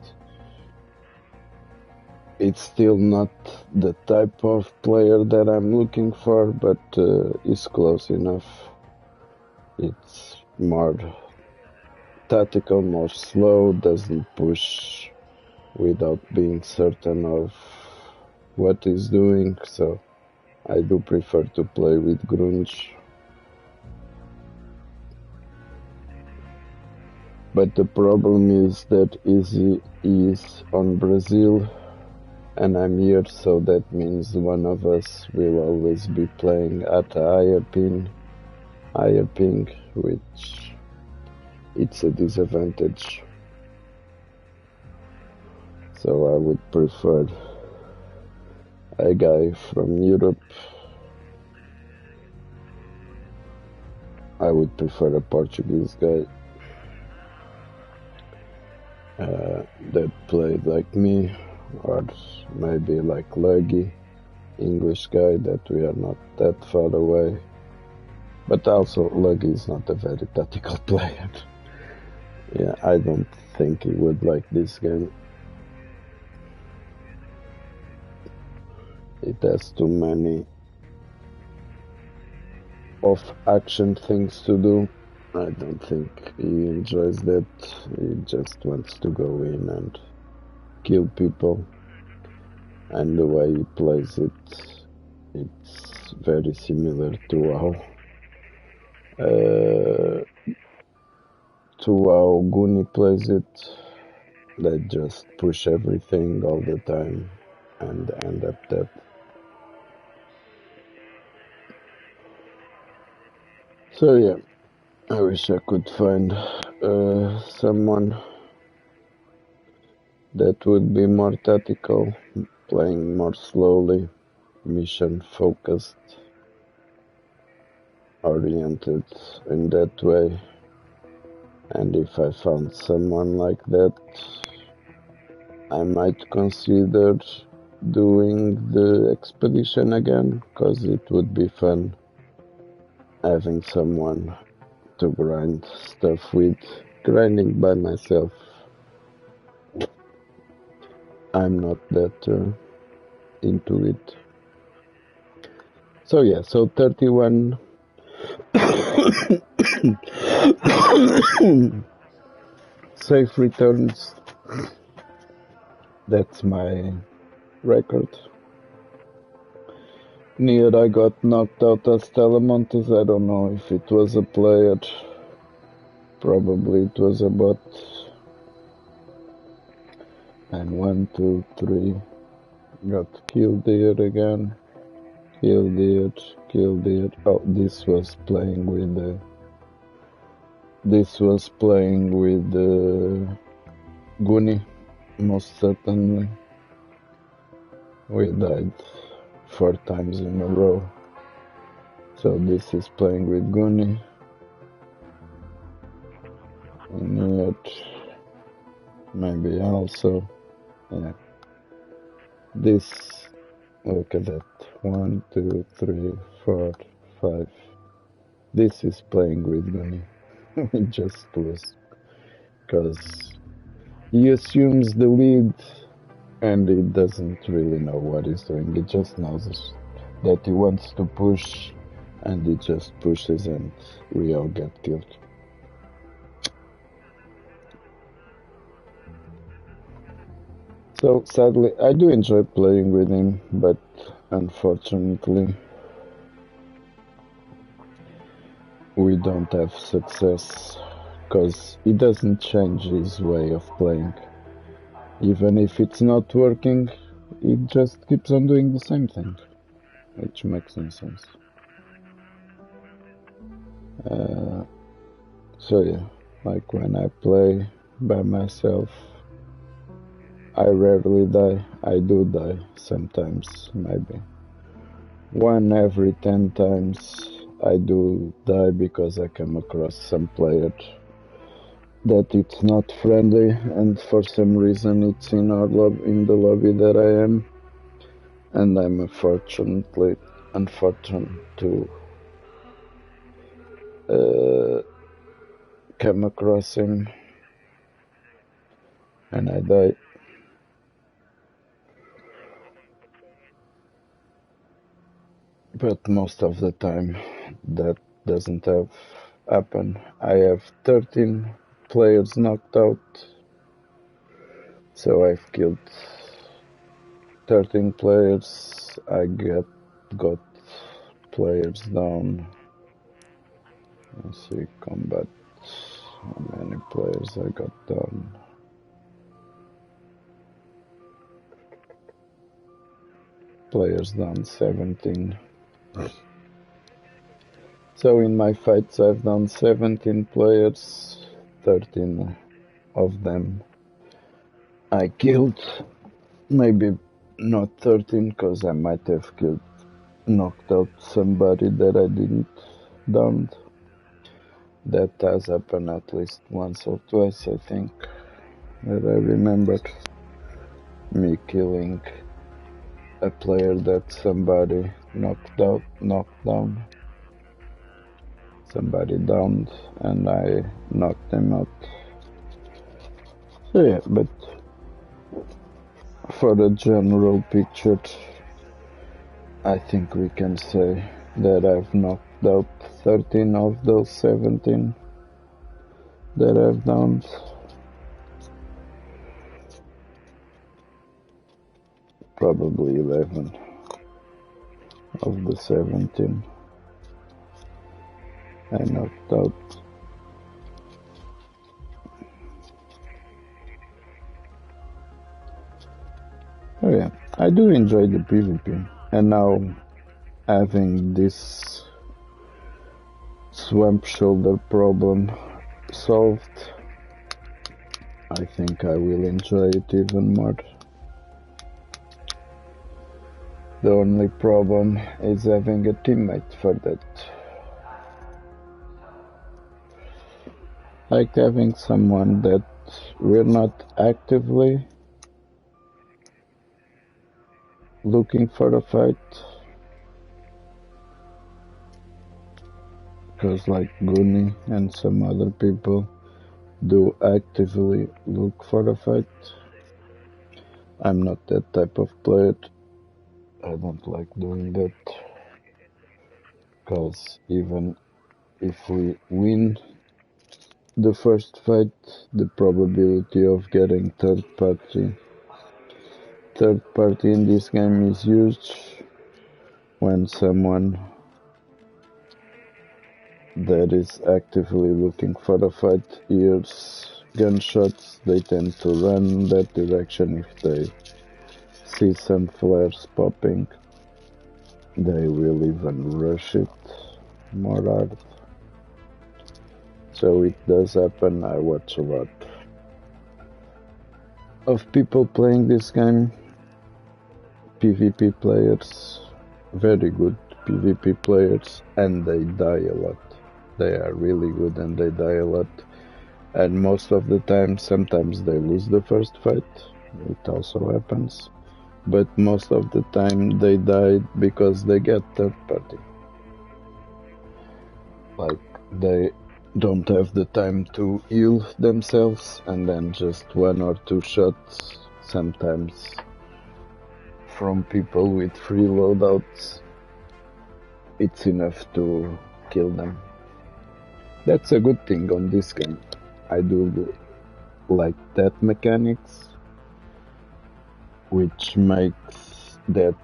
It's still not the type of player that I'm looking for, but it's close enough. It's more tactical, more slow, doesn't push without being certain of what he's doing, so I do prefer to play with Grunge. But the problem is that Easy is on Brazil and I'm here, so that means one of us will always be playing at a higher ping, which it's a disadvantage. So I would prefer a guy from Europe. I would prefer a Portuguese guy that played like me, or maybe like Luggy, English guy that we are not that far away. But also Luggy is not a very tactical player. Yeah, I don't think he would like this game. It has too many of action things to do. I don't think he enjoys that. He just wants to go in and kill people. And the way he plays it, it's very similar to how Goonie plays it. They just push everything all the time and end up dead. So yeah, I wish I could find someone that would be more tactical, playing more slowly, mission focused, oriented in that way. And if I found someone like that, I might consider doing the expedition again, because it would be fun having someone to grind stuff with. Grinding by myself, I'm not that into it. So yeah, so 31 safe returns. That's my record. Near I got knocked out as Telemontes. I don't know if it was a player. Probably it was a bot. And 1, 2, 3 got killed here again. Killed here, killed here. Oh, this was playing with Goonie, most certainly. We died 4 times in a row. So this is playing with Goonie. And yet, maybe also, yeah. This, look at that. 1, 2, 3, 4, 5. This is playing with Goonie. We just lose. Because he assumes the lead and he doesn't really know what he's doing. He just knows that he wants to push and he just pushes and we all get killed. So sadly, I do enjoy playing with him, but unfortunately we don't have success because he doesn't change his way of playing. Even if it's not working, he just keeps on doing the same thing, which makes no sense. So yeah, like when I play by myself, I rarely die. I do die sometimes, maybe 1 every 10 times I do die because I come across some player that it's not friendly and for some reason it's in the lobby that I am, and I'm unfortunate to come across him and I die. But most of the time that doesn't happen. I have 13 players knocked out, so I've killed 13 players. I got players down. Let's see, combat, how many players I got down. Players down 17. So in my fights I've done 17 players, 13 of them I killed. Maybe not 13 because I might have knocked out somebody that I didn't down. That has happened at least once or twice, I think, that I remembered. Me killing a player that somebody knocked down. Somebody downed and I knocked them out. So yeah, but for the general picture, I think we can say that I've knocked knocked out 13 of those 17 that I've downed. Probably 11 of the 17 I knocked out. Oh yeah, I do enjoy the PvP, and now having this swamp shoulder problem solved, I think I will enjoy it even more. The only problem is having a teammate for that. Like having someone that we're not actively looking for a fight. Because like Goonie and some other people do actively look for a fight. I'm not that type of player. I don't like doing that. Because even if we win the first fight, the probability of getting third party in this game is huge. When someone that is actively looking for a fight hears gunshots, they tend to run that direction. If they see some flares popping, they will even rush it more hard. So it does happen. I watch a lot of people playing this game, PvP players, very good PvP players, and they die a lot. They are really good and they die a lot. And most of the time, sometimes they lose the first fight. It also happens. But most of the time they die because they get third party. Like they don't have the time to heal themselves, and then just 1 or 2 shots, sometimes from people with free loadouts, it's enough to kill them. That's a good thing on this game. I do like that mechanics, which makes that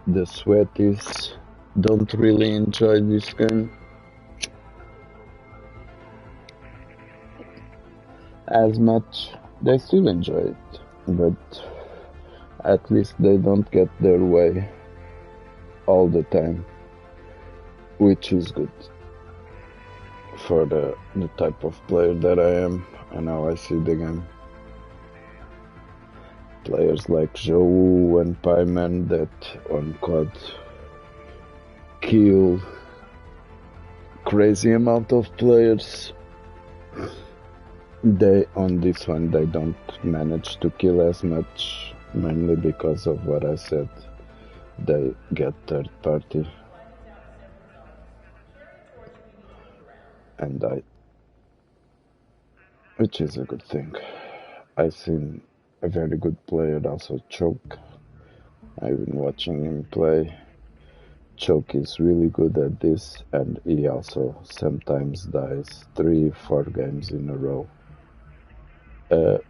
the sweaties don't really enjoy this game as much. They still enjoy it, but at least they don't get their way all the time, which is good for the type of player that I am and how I see the game. Players like Jou and Pieman that on COD kill crazy amount of players, they on this one they don't manage to kill as much, mainly because of what I said. They get third party, and which is a good thing. I've seen a very good player also, Choke. I've been watching him play. Choke is really good at this, and he also sometimes dies 3-4 games in a row.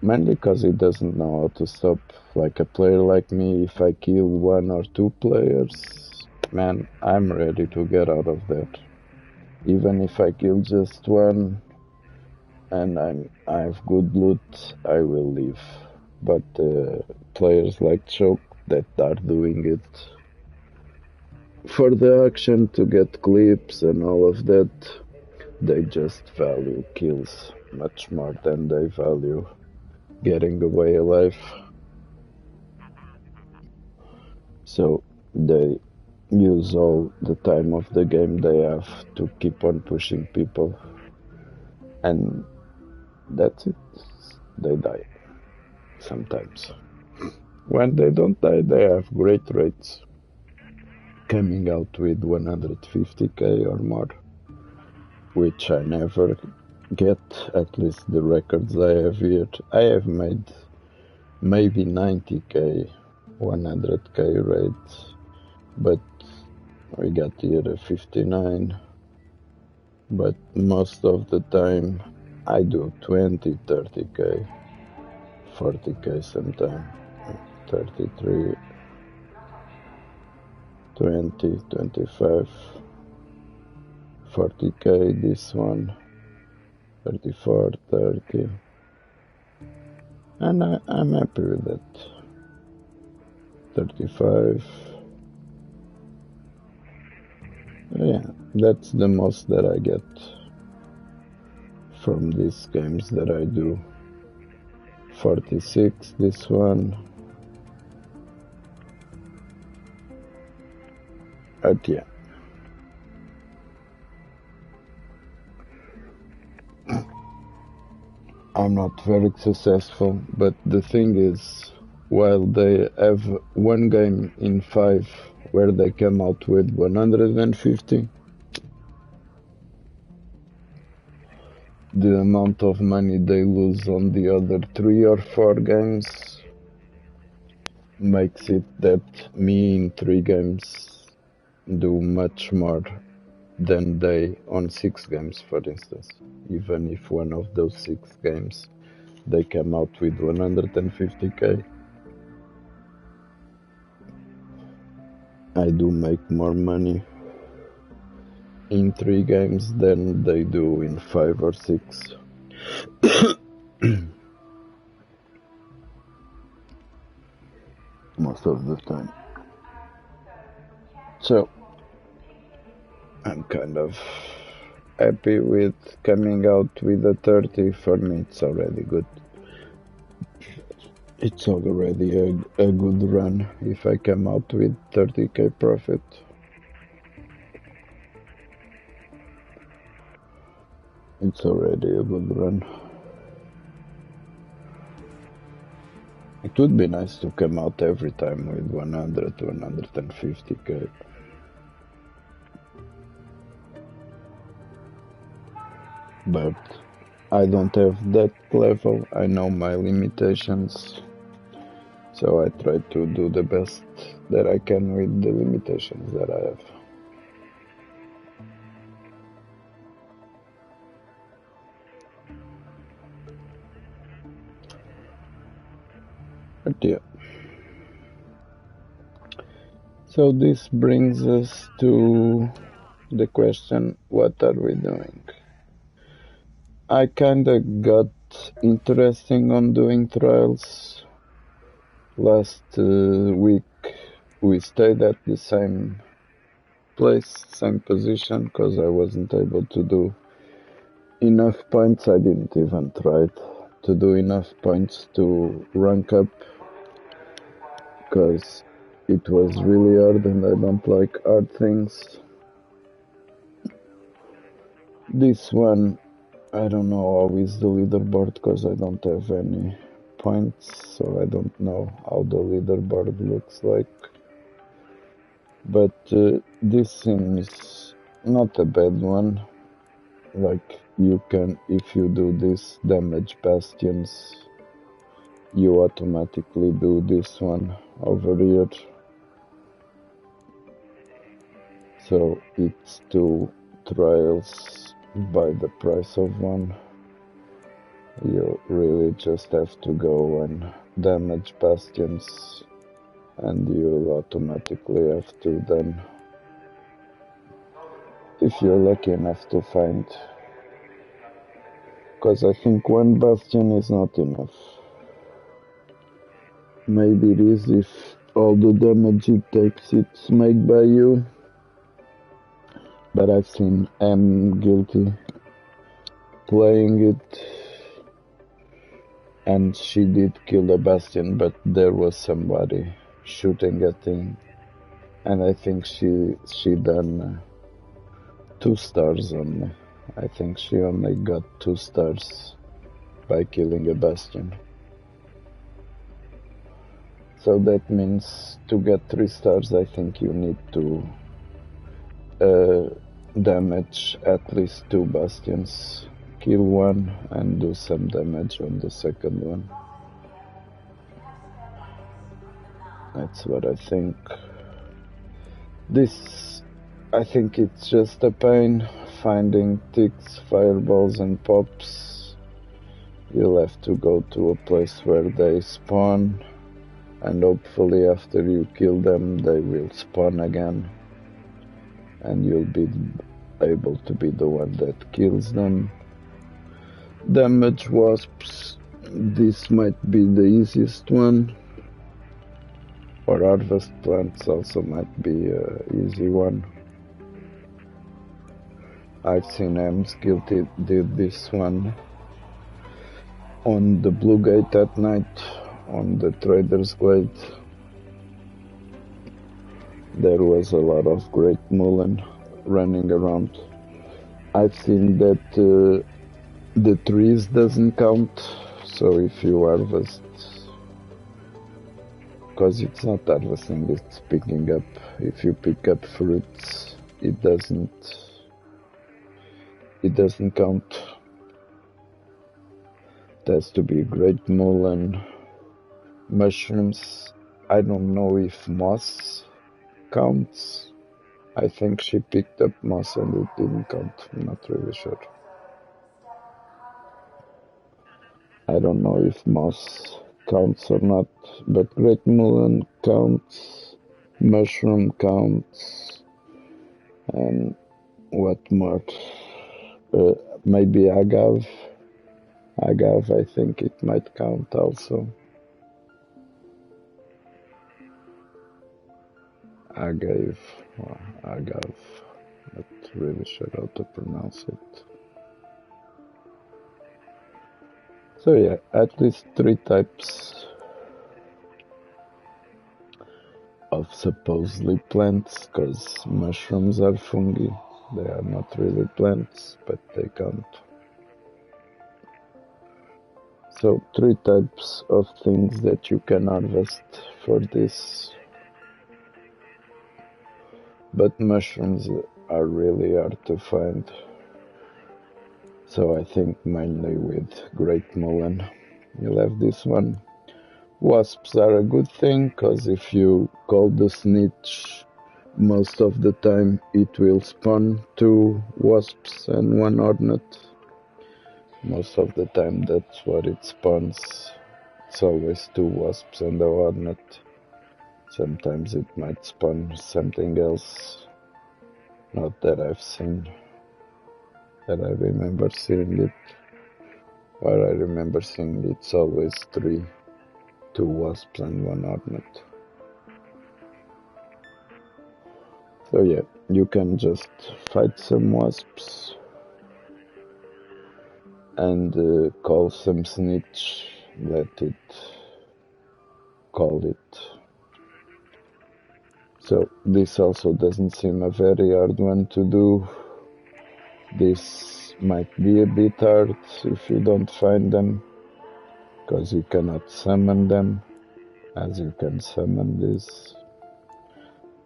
Mainly because he doesn't know how to stop. Like a player like me, if I kill 1 or 2 players, man, I'm ready to get out of that. Even if I kill just 1 and I have good loot, I will leave. But players like Choke that are doing it for the action, to get clips and all of that, they just value kills much more than they value getting away alive. So they use all the time of the game they have to keep on pushing people, and that's it. They die sometimes. When they don't die, they have great rates, coming out with 150k or more, which I never get. At least the records I have here, I have made maybe 90k, 100k rates, but we got here a 59, but most of the time I do 20, 30k, 40k sometimes, 33, 20, 25, 40k this one, 34, 30, and I'm happy with that. 35. Yeah, that's the most that I get from these games that I do. 46 this one. But yeah. I'm not very successful, but the thing is, while they have one game in 5 where they come out with 150, the amount of money they lose on the other 3 or 4 games makes it that me in 3 games do much more than they on 6 games, for instance. Even if one of those 6 games they come out with 150k, I do make more money in 3 games than they do in 5 or 6. Most of the time. So I'm kind of happy with coming out with a 30. For me it's already good. It's already a good run if I come out with 30k profit. It's already a good run. It would be nice to come out every time with 100 to 150k. But I don't have that level. I know my limitations. So I try to do the best that I can with the limitations that I have. But yeah. So this brings us to the question, what are we doing? I kinda got interesting on doing trials. Last week we stayed at the same place, same position, because I wasn't able to do enough points. I didn't even try to do enough points to rank up, because it was really hard and I don't like hard things. This one, I don't know how is the leaderboard because I don't have any points, so I don't know how the leaderboard looks like. But this seems not a bad one. Like, you can, if you do this damage bastions, you automatically do this one over here. So it's 2 trials by the price of 1. You really just have to go and damage bastions, and you'll automatically have to then, if you're lucky enough to find, because I think 1 bastion is not enough. Maybe it is if all the damage it takes it's made by you, but I've seen M Guilty playing it, and she did kill the bastion, but there was somebody shooting at him, and I think she done 2 stars only. I think she only got 2 stars by killing a bastion. So that means to get 3 stars, I think you need to damage at least 2 bastions, kill 1 and do some damage on the second one. That's what I think. This, I think it's just a pain finding ticks, fireballs and pops, you'll have to go to a place where they spawn, and hopefully after you kill them they will spawn again, and you'll be able to be the one that kills them. Damage wasps, this might be the easiest one, or harvest plants also might be an easy one. I've seen Emsguild did this one on the Blue Gate at night, on the Trader's Glade. There was a lot of Great Mullen running around. I've seen that the trees doesn't count, so if you harvest, because it's not harvesting, it's picking up. If you pick up fruits, it doesn't count. It has to be Great Mullen. Mushrooms, I don't know if moss counts. I think she picked up moss and it didn't count. I'm not really sure. I don't know if moss counts or not, but Great Mullen counts, mushroom counts, and what more? Maybe agave. Agave, I think it might count also. Agave, not really sure how to pronounce it. So yeah, at least 3 types of supposedly plants, because mushrooms are fungi. They are not really plants, but they count. So 3 types of things that you can harvest for this. But mushrooms are really hard to find. So I think mainly with Great Mullen. You'll have this one. Wasps are a good thing, because if you call the snitch, most of the time it will spawn 2 wasps and 1 hornet. Most of the time that's what it spawns. It's always 2 wasps and a hornet. Sometimes it might spawn something else. Not that I've seen. That I remember seeing it. Or I remember seeing it's always 3. 2 wasps and 1 hornet. So yeah, you can just fight some wasps and call some snitch, let it call it. So this also doesn't seem a very hard one to do. This might be a bit hard if you don't find them, because you cannot summon them, as you can summon this.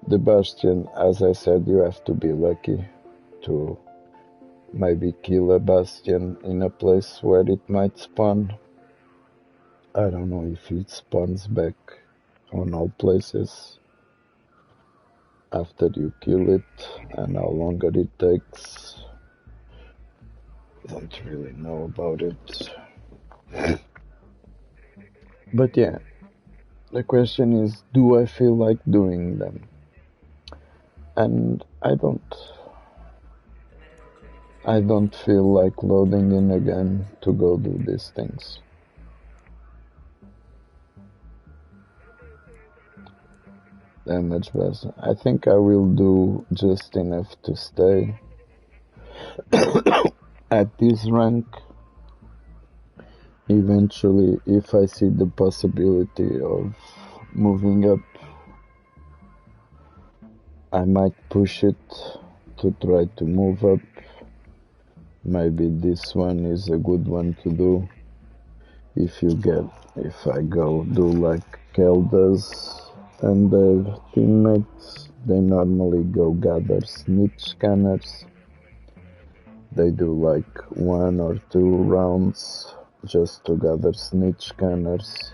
The Bastion, as I said, you have to be lucky to maybe kill a Bastion in a place where it might spawn. I don't know if it spawns back on all places after you kill it, and how longer it takes. I don't really know about it. But yeah, the question is, do I feel like doing them? And I don't feel like loading in again to go do these things. Damage best. I think I will do just enough to stay at this rank. Eventually, if I see the possibility of moving up, I might push it to try to move up. Maybe this one is a good one to do. If I go do like Kel does and their teammates, they normally go gather snitch scanners. They do like 1 or 2 rounds just to gather snitch scanners,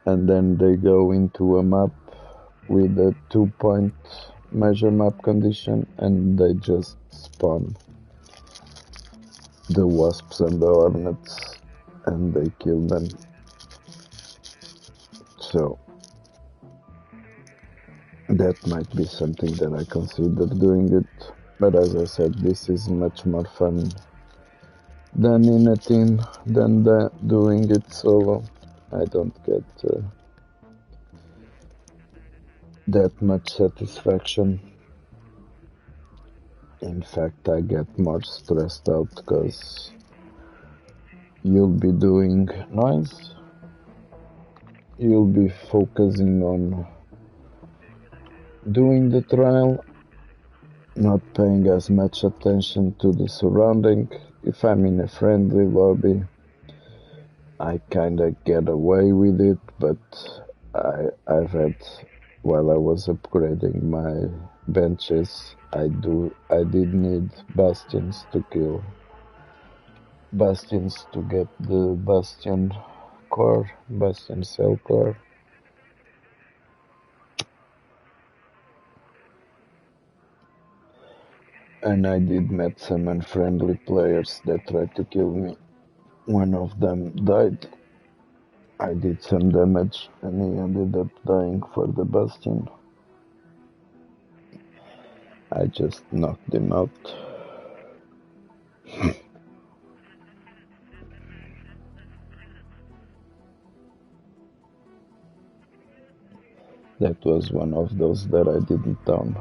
and then they go into a map with a 2-point measure map condition, and they just spawn the wasps and the hornets, and they kill them. So that might be something that I consider doing it. But as I said, this is much more fun than in a team, than doing it solo. I don't get that much satisfaction. In fact, I get more stressed out because you'll be doing noise, you'll be focusing on doing the trial, not paying as much attention to the surrounding. If I'm in a friendly lobby, I kinda get away with it, but I've had, while I was upgrading my benches, I did need bastions to kill. Bastions to get the bastion core, bastion cell core. And I did meet some unfriendly players that tried to kill me. One of them died. I did some damage and he ended up dying for the bastion. I just knocked him out. That was one of those that I didn't down.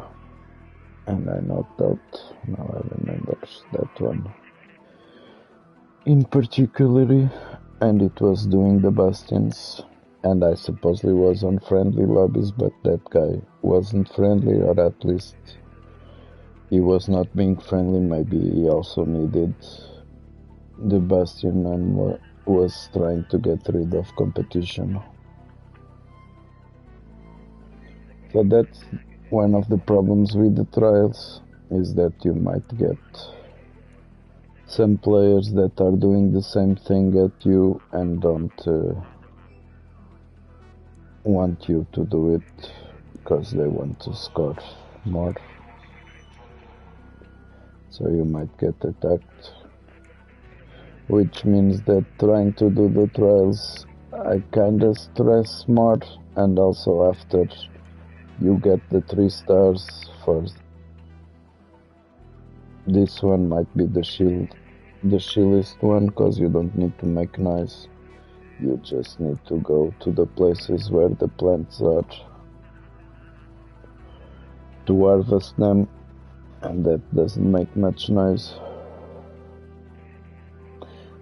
And I knocked out. Now I remember that one in particular, and it was doing the bastions, and I supposedly was on friendly lobbies, but that guy wasn't friendly, or at least he was not being friendly. Maybe he also needed the bastion and was trying to get rid of competition. So that's one of the problems with the trials, is that you might get some players that are doing the same thing at you and don't want you to do it because they want to score more. So you might get attacked, which means that trying to do the trials, I kinda stress more, and also after you get the 3 stars for this one might be the shieldest one, because you don't need to make noise. You just need to go to the places where the plants are to harvest them, and that doesn't make much noise.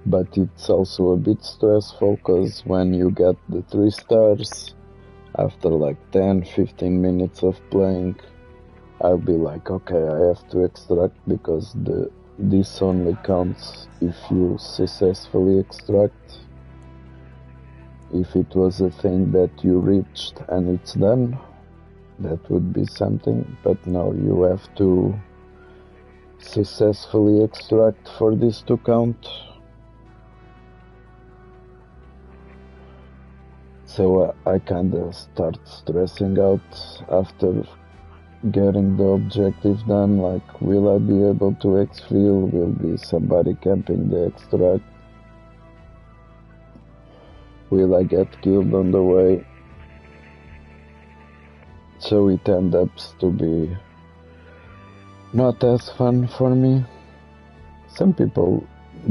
But it's also a bit stressful, because when you get the 3 stars, after like 10-15 minutes of playing, I'll be like, okay, I have to extract, because this only counts if you successfully extract. If it was a thing that you reached and it's done, that would be something, but now you have to successfully extract for this to count. So I kinda start stressing out after getting the objective done, like, will I be able to exfil? Will be somebody camping the extract? Will I get killed on the way? So it ends up to be not as fun for me. Some people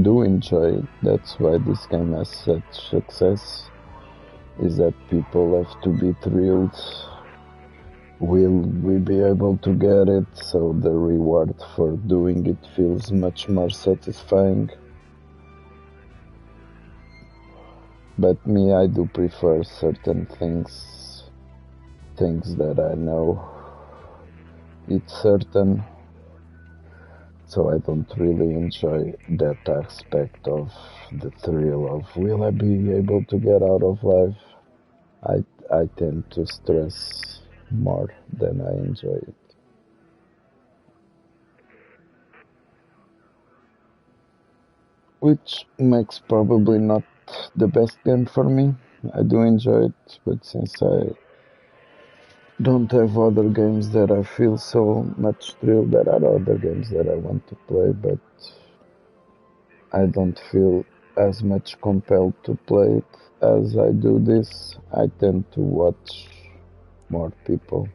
do enjoy it. That's why this game has such success, is that people have to be thrilled. Will we be able to get it? So the reward for doing it feels much more satisfying. But me, I do prefer certain things that I know it's certain. So I don't really enjoy that aspect of the thrill of, will I be able to get out of life? I tend to stress more than I enjoy it. Which makes probably not the best game for me. I do enjoy it, but since I don't have other games that I feel so much thrill, there are other games that I want to play, but I don't feel as much compelled to play it as I do this. I tend to watch more people.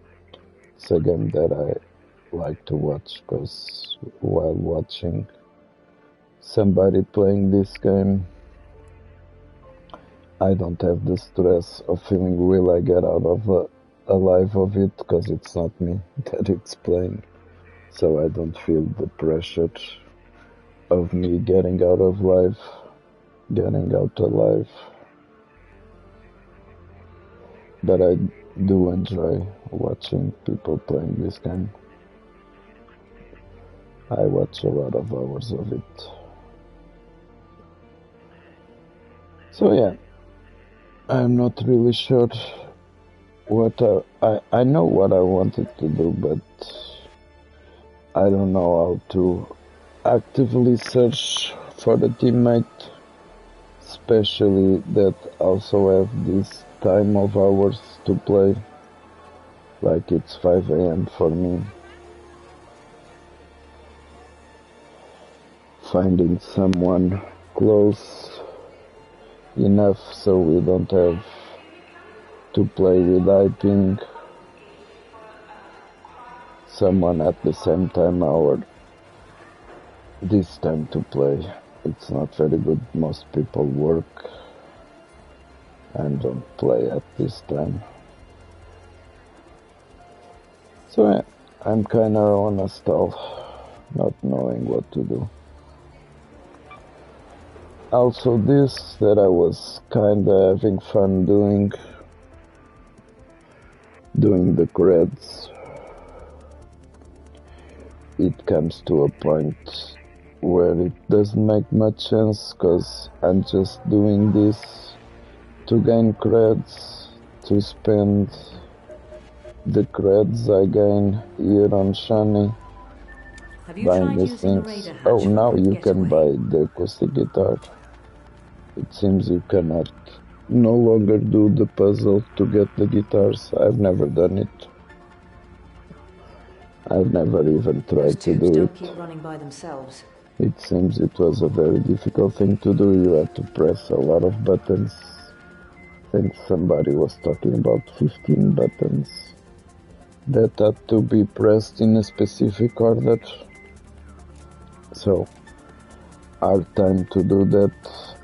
It's a game that I like to watch because while watching somebody playing this game, I don't have the stress of feeling will I get out of a life of it, because it's not me that it's playing. So I don't feel the pressure of me getting out alive. But I do enjoy watching people playing this game. I watch a lot of hours of it. So yeah, I'm not really sure what I know what I wanted to do, but I don't know how to actively search for a teammate, especially that also have this time of hours to play, like it's 5 a.m. for me. Finding someone close enough so we don't have to play with hyping someone at the same time this time to play. It's not very good. Most people work and don't play at this time. So yeah, I'm kinda on a stall, not knowing what to do. Also this that I was kinda having fun doing the creds, it comes to a point where it doesn't make much sense, because I'm just doing this to gain creds, to spend the creds I gain here on Shani buying these things. Oh, now you can buy the acoustic guitar. It seems you cannot no longer do the puzzle to get the guitars. I've never done it. I've never even tried to do it. Keep running by themselves. It seems it was a very difficult thing to do. You had to press a lot of buttons. I think somebody was talking about 15 buttons that had to be pressed in a specific order. So, hard time to do that.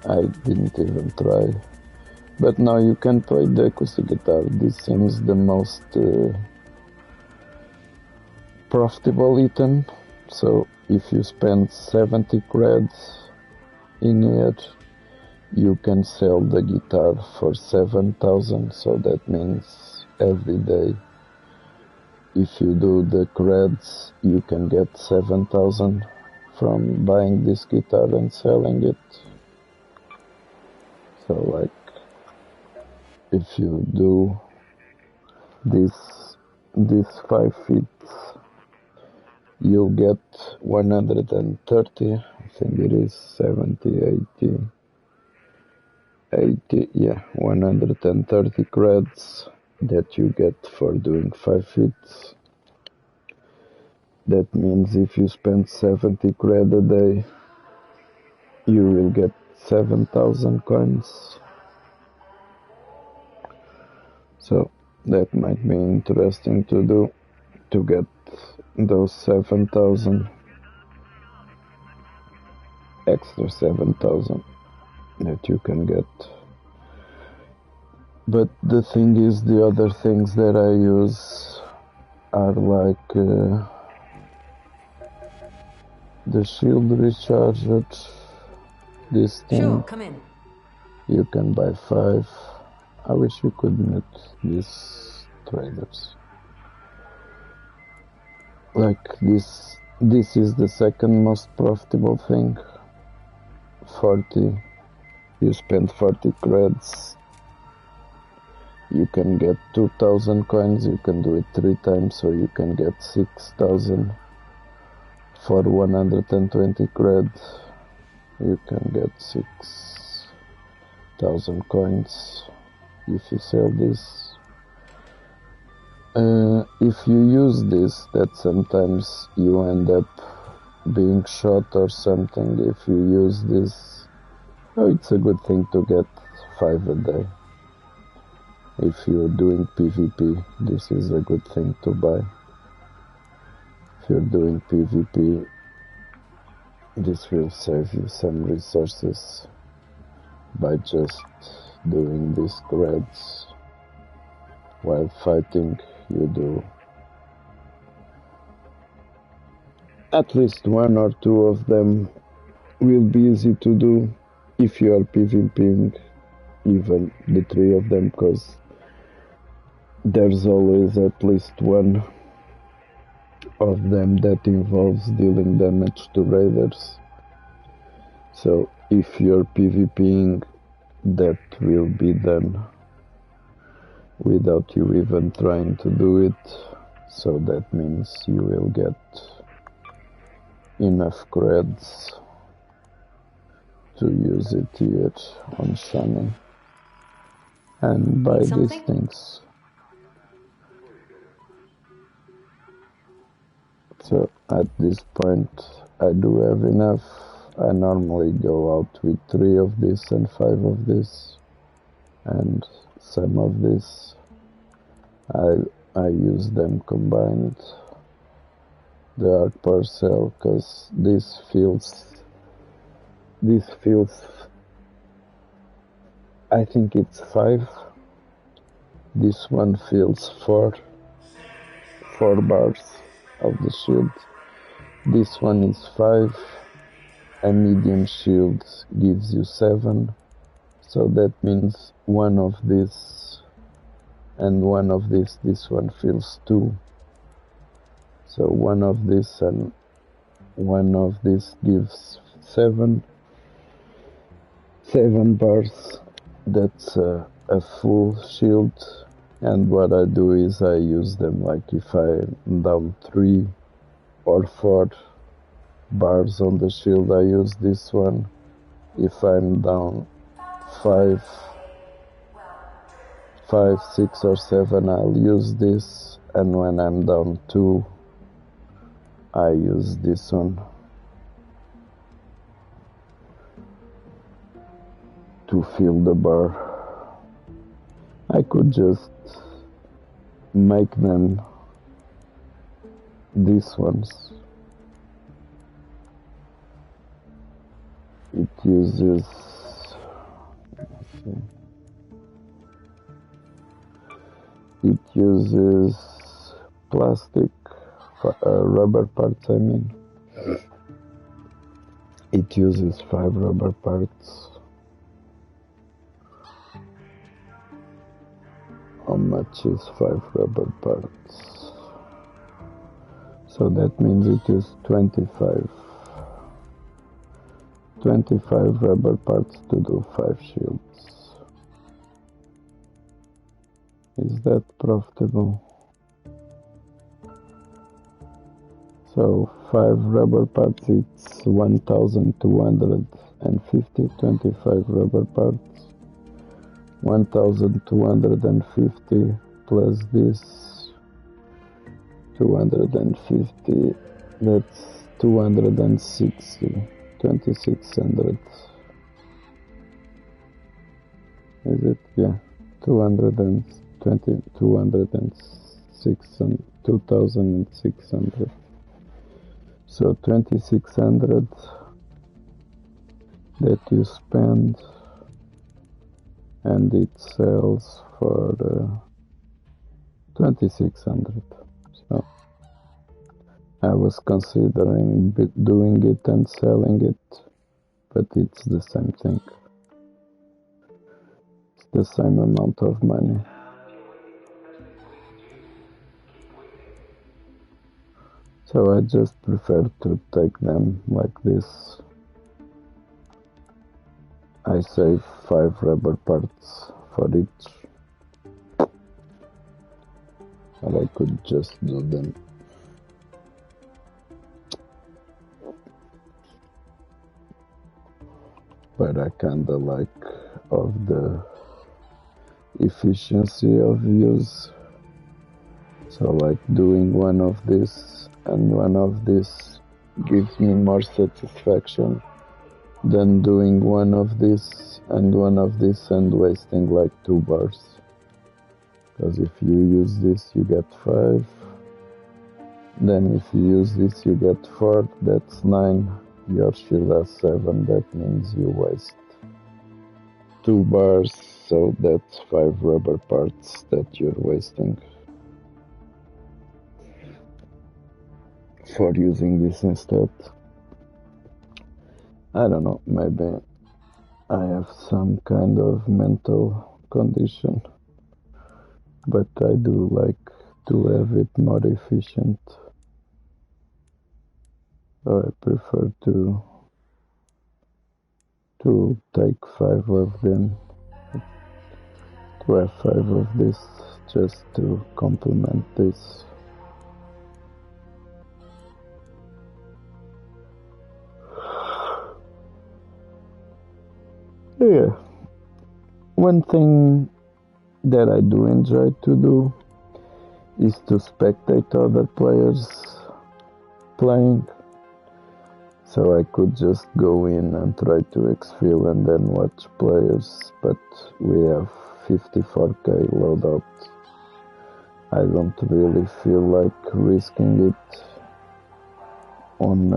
I didn't even try. But now you can play the acoustic guitar. This seems the most profitable item. So if you spend 70 creds in here, you can sell the guitar for 7,000. So that means every day, if you do the creds, you can get 7,000 from buying this guitar and selling it. So like, if you do this 5 feet, you'll get 130, I think it is 70, 80, yeah, 130 creds that you get for doing 5 feet. That means if you spend 70 cred a day, you will get 7,000 coins. So that might be interesting to do, to get those 7,000, extra 7,000 that you can get. But the thing is, the other things that I use are like the shield recharger, this thing. Sure, come in. You can buy 5. I wish you could mute these traders. Like this is the second most profitable thing. 40. You spend 40 creds. You can get 2,000 coins. You can do it 3 times, so you can get 6,000 for 120 creds. You can get 6,000 coins if you sell this. If you use this, that sometimes you end up being shot or something, if you use this, it's a good thing to get 5 a day. If you're doing PvP, this is a good thing to buy. If you're doing PvP, this will save you some resources by just doing these threads. While fighting, you do at least 1 or 2 of them will be easy to do if you are PvPing even the 3 of them, because there's always at least 1 of them that involves dealing damage to raiders. So if you're PvPing, that will be done without you even trying to do it. So that means you will get enough creds to use it here on Shani and buy these things. So at this point I do have enough. I normally go out with 3 of this and 5 of this, and some of this I use them combined. The Arc Parcel, because this feels, I think it's 5. This one feels 4 bars of the shield. This one is 5. A medium shield gives you 7. So that means 1 of this and 1 of this. This one feels 2. So 1 of this and 1 of this gives 7 bars. That's a full shield. And what I do is I use them, like if I'm down 3 or 4 bars on the shield, I use this one. If I'm down 5, 6 or 7, I'll use this. And when I'm down 2, I use this one to fill the bar. I could just make them these ones. It uses, plastic, rubber parts, I mean. It uses 5 rubber parts. How much is 5 rubber parts? So that means it is 25 rubber parts to do 5 shields. Is that profitable? So 5 rubber parts, it's 1,250, 25 rubber parts. 1,250 plus this 250, that's 260, 2,600. Is it? Yeah, 220, 2,600. So 2,600 that you spend, and it sells for 2,600. So I was considering doing it and selling it, but it's the same thing. It's the same amount of money. So I just prefer to take them like this. I save 5 rubber parts for each, or I could just do them. But I kinda like of the efficiency of use. So like doing 1 of this and 1 of this gives me more satisfaction than doing one of this and one of this and wasting like 2 bars. Because if you use this you get 5, then if you use this you get 4, that's 9, your shield has 7, that means you waste 2 bars, so that's 5 rubber parts that you're wasting for using this instead. I don't know, maybe I have some kind of mental condition, but I do like to have it more efficient. So I prefer to take 5 of them, to have 5 of this, just to complement this. Yeah, one thing that I do enjoy to do is to spectate other players playing. So I could just go in and try to exfil and then watch players, but we have 54k loadout. I don't really feel like risking it on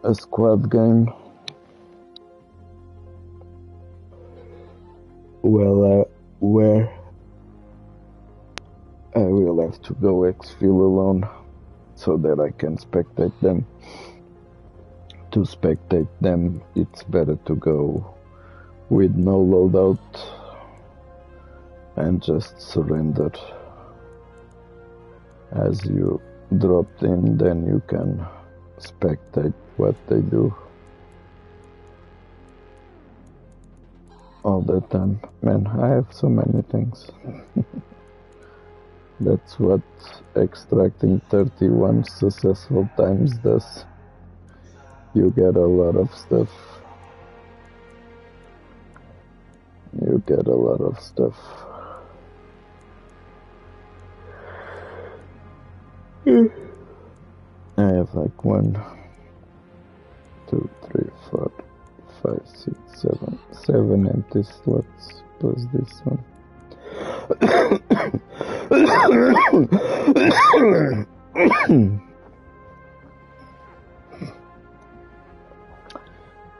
a squad game. Well, where I will have to go exfil alone so that I can spectate them. To spectate them, it's better to go with no loadout and just surrender. As you dropped in, then you can spectate what they do all the time. Man, I have so many things. That's what extracting 31 successful times does. You get a lot of stuff. You get a lot of stuff. I have like 1, 2, 3, 4, 5, 6, 7 empty slots plus this one.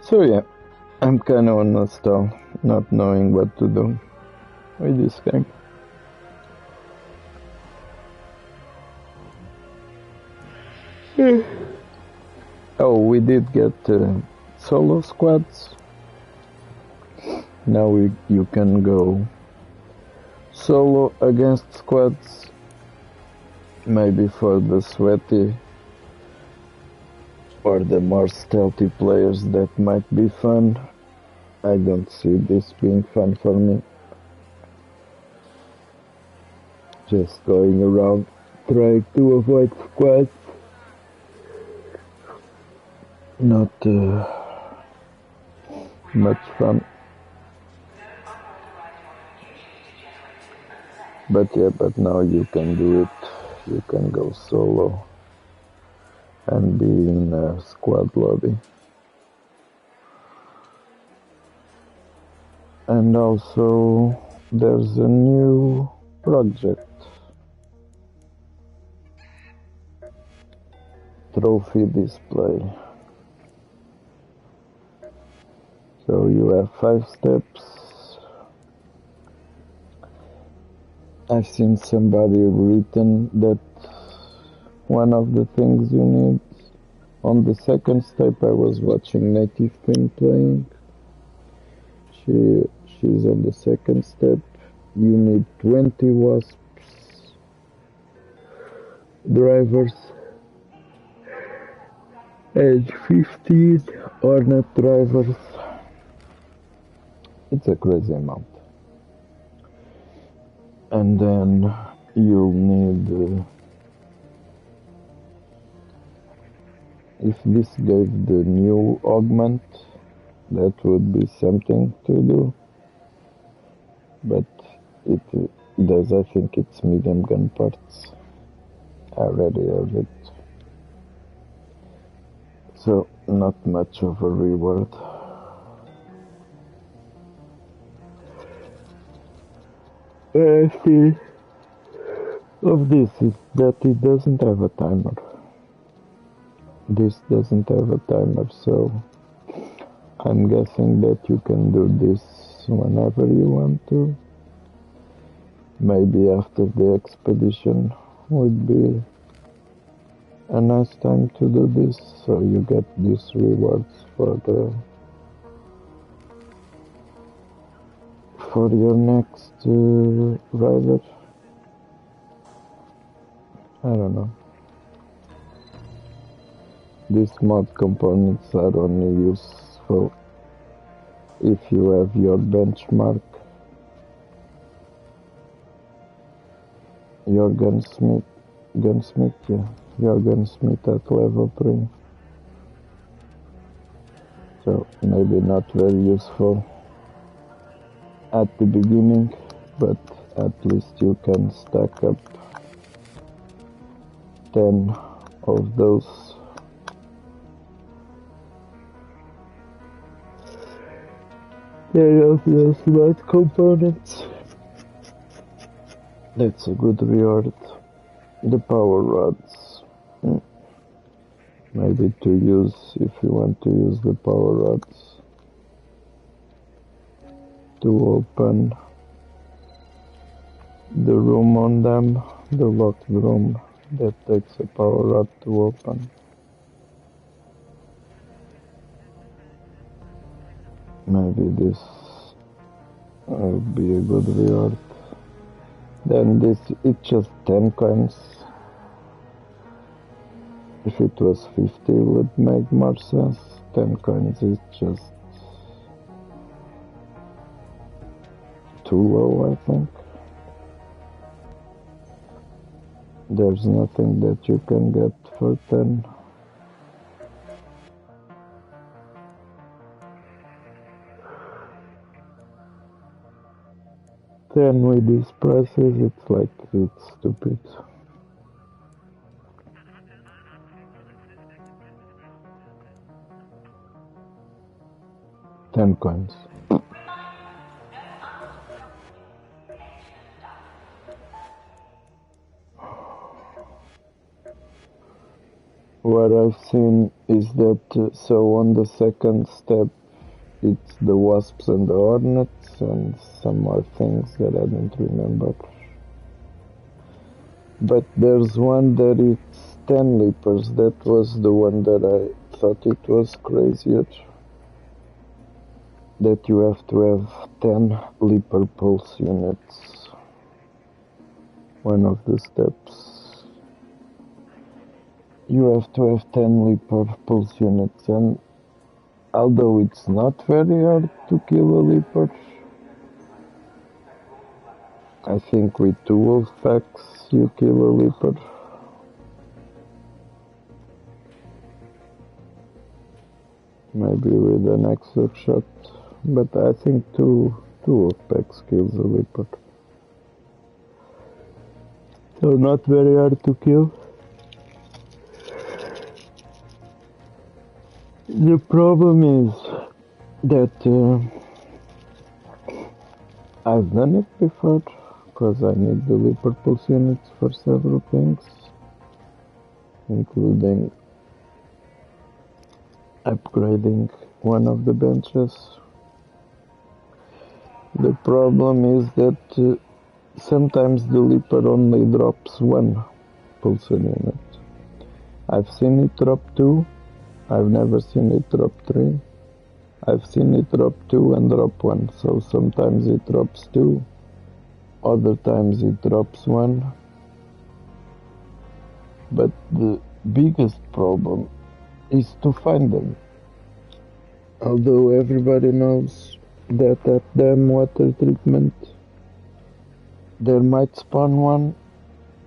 So yeah, I'm kind of on a stall, not knowing what to do with this game. Oh, we did get solo squads. Now you can go solo against squads, maybe for the sweaty or the more stealthy players that might be fun. I don't see this being fun for me. Just going around trying to avoid squads. Not much fun. But yeah, but now you can do it. You can go solo and be in a squad lobby. And also there's a new project. Trophy display. So you have 5 steps. I've seen somebody written that one of the things you need on the second step, I was watching Native Queen playing. She's on the second step. You need 20 wasps drivers and 15 hornet drivers. It's a crazy amount. And then you'll need, if this gave the new augment, that would be something to do. But it does, I think it's medium gun parts. I already have it. So, not much of a reward. I see of this is that it doesn't have a timer. This doesn't have a timer, so I'm guessing that you can do this whenever you want to. Maybe after the expedition would be a nice time to do this, so you get these rewards for your next rider. I don't know. These mod components are only useful if you have your benchmark, your gunsmith, your gunsmith at level 3. So maybe not very useful at the beginning, but at least you can stack up 10 of those. Of those smart components. That's a good reward. The power rods. Maybe to use, if you want to use the power rods to open the room on them, the locked room that takes a power rod to open. Maybe this would be a good reward. Then this, it's just 10 coins. If it was 50, it would make more sense. 10 coins is just 2 I think. There's nothing that you can get for 10. Then with these prices, it's stupid. $10 coins. What I've seen is that, so on the second step, it's the wasps and the hornets and some more things that I don't remember. But there's one that it's 10 leapers. That was the one that I thought it was crazier. That you have to have 10 leaper pulse units. One of the steps. You have to have 10 leaper pulse units, and although it's not very hard to kill a leaper, I think with 2 wolf packs you kill a leaper. Maybe with an extra shot, but I think 2 wolf packs kills a leaper. So not very hard to kill. The problem is that I've done it before, because I need the leaper pulse units for several things, including upgrading one of the benches. The problem is that sometimes the leaper only drops 1 pulsar unit. I've seen it drop 2. I've never seen it drop 3. I've seen it drop 2 and drop 1. So sometimes it drops 2. Other times it drops 1. But the biggest problem is to find them. Although everybody knows that at dam water treatment there might spawn one,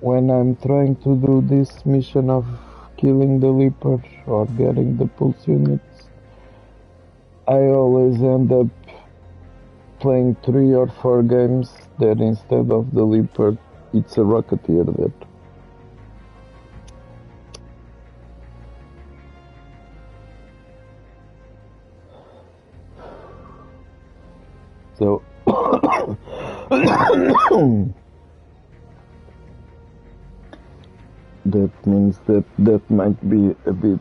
when I'm trying to do this mission of killing the leaper or getting the pulse units, I always end up playing 3 or 4 games that instead of the leaper it's a rocketeer So that means that might be a bit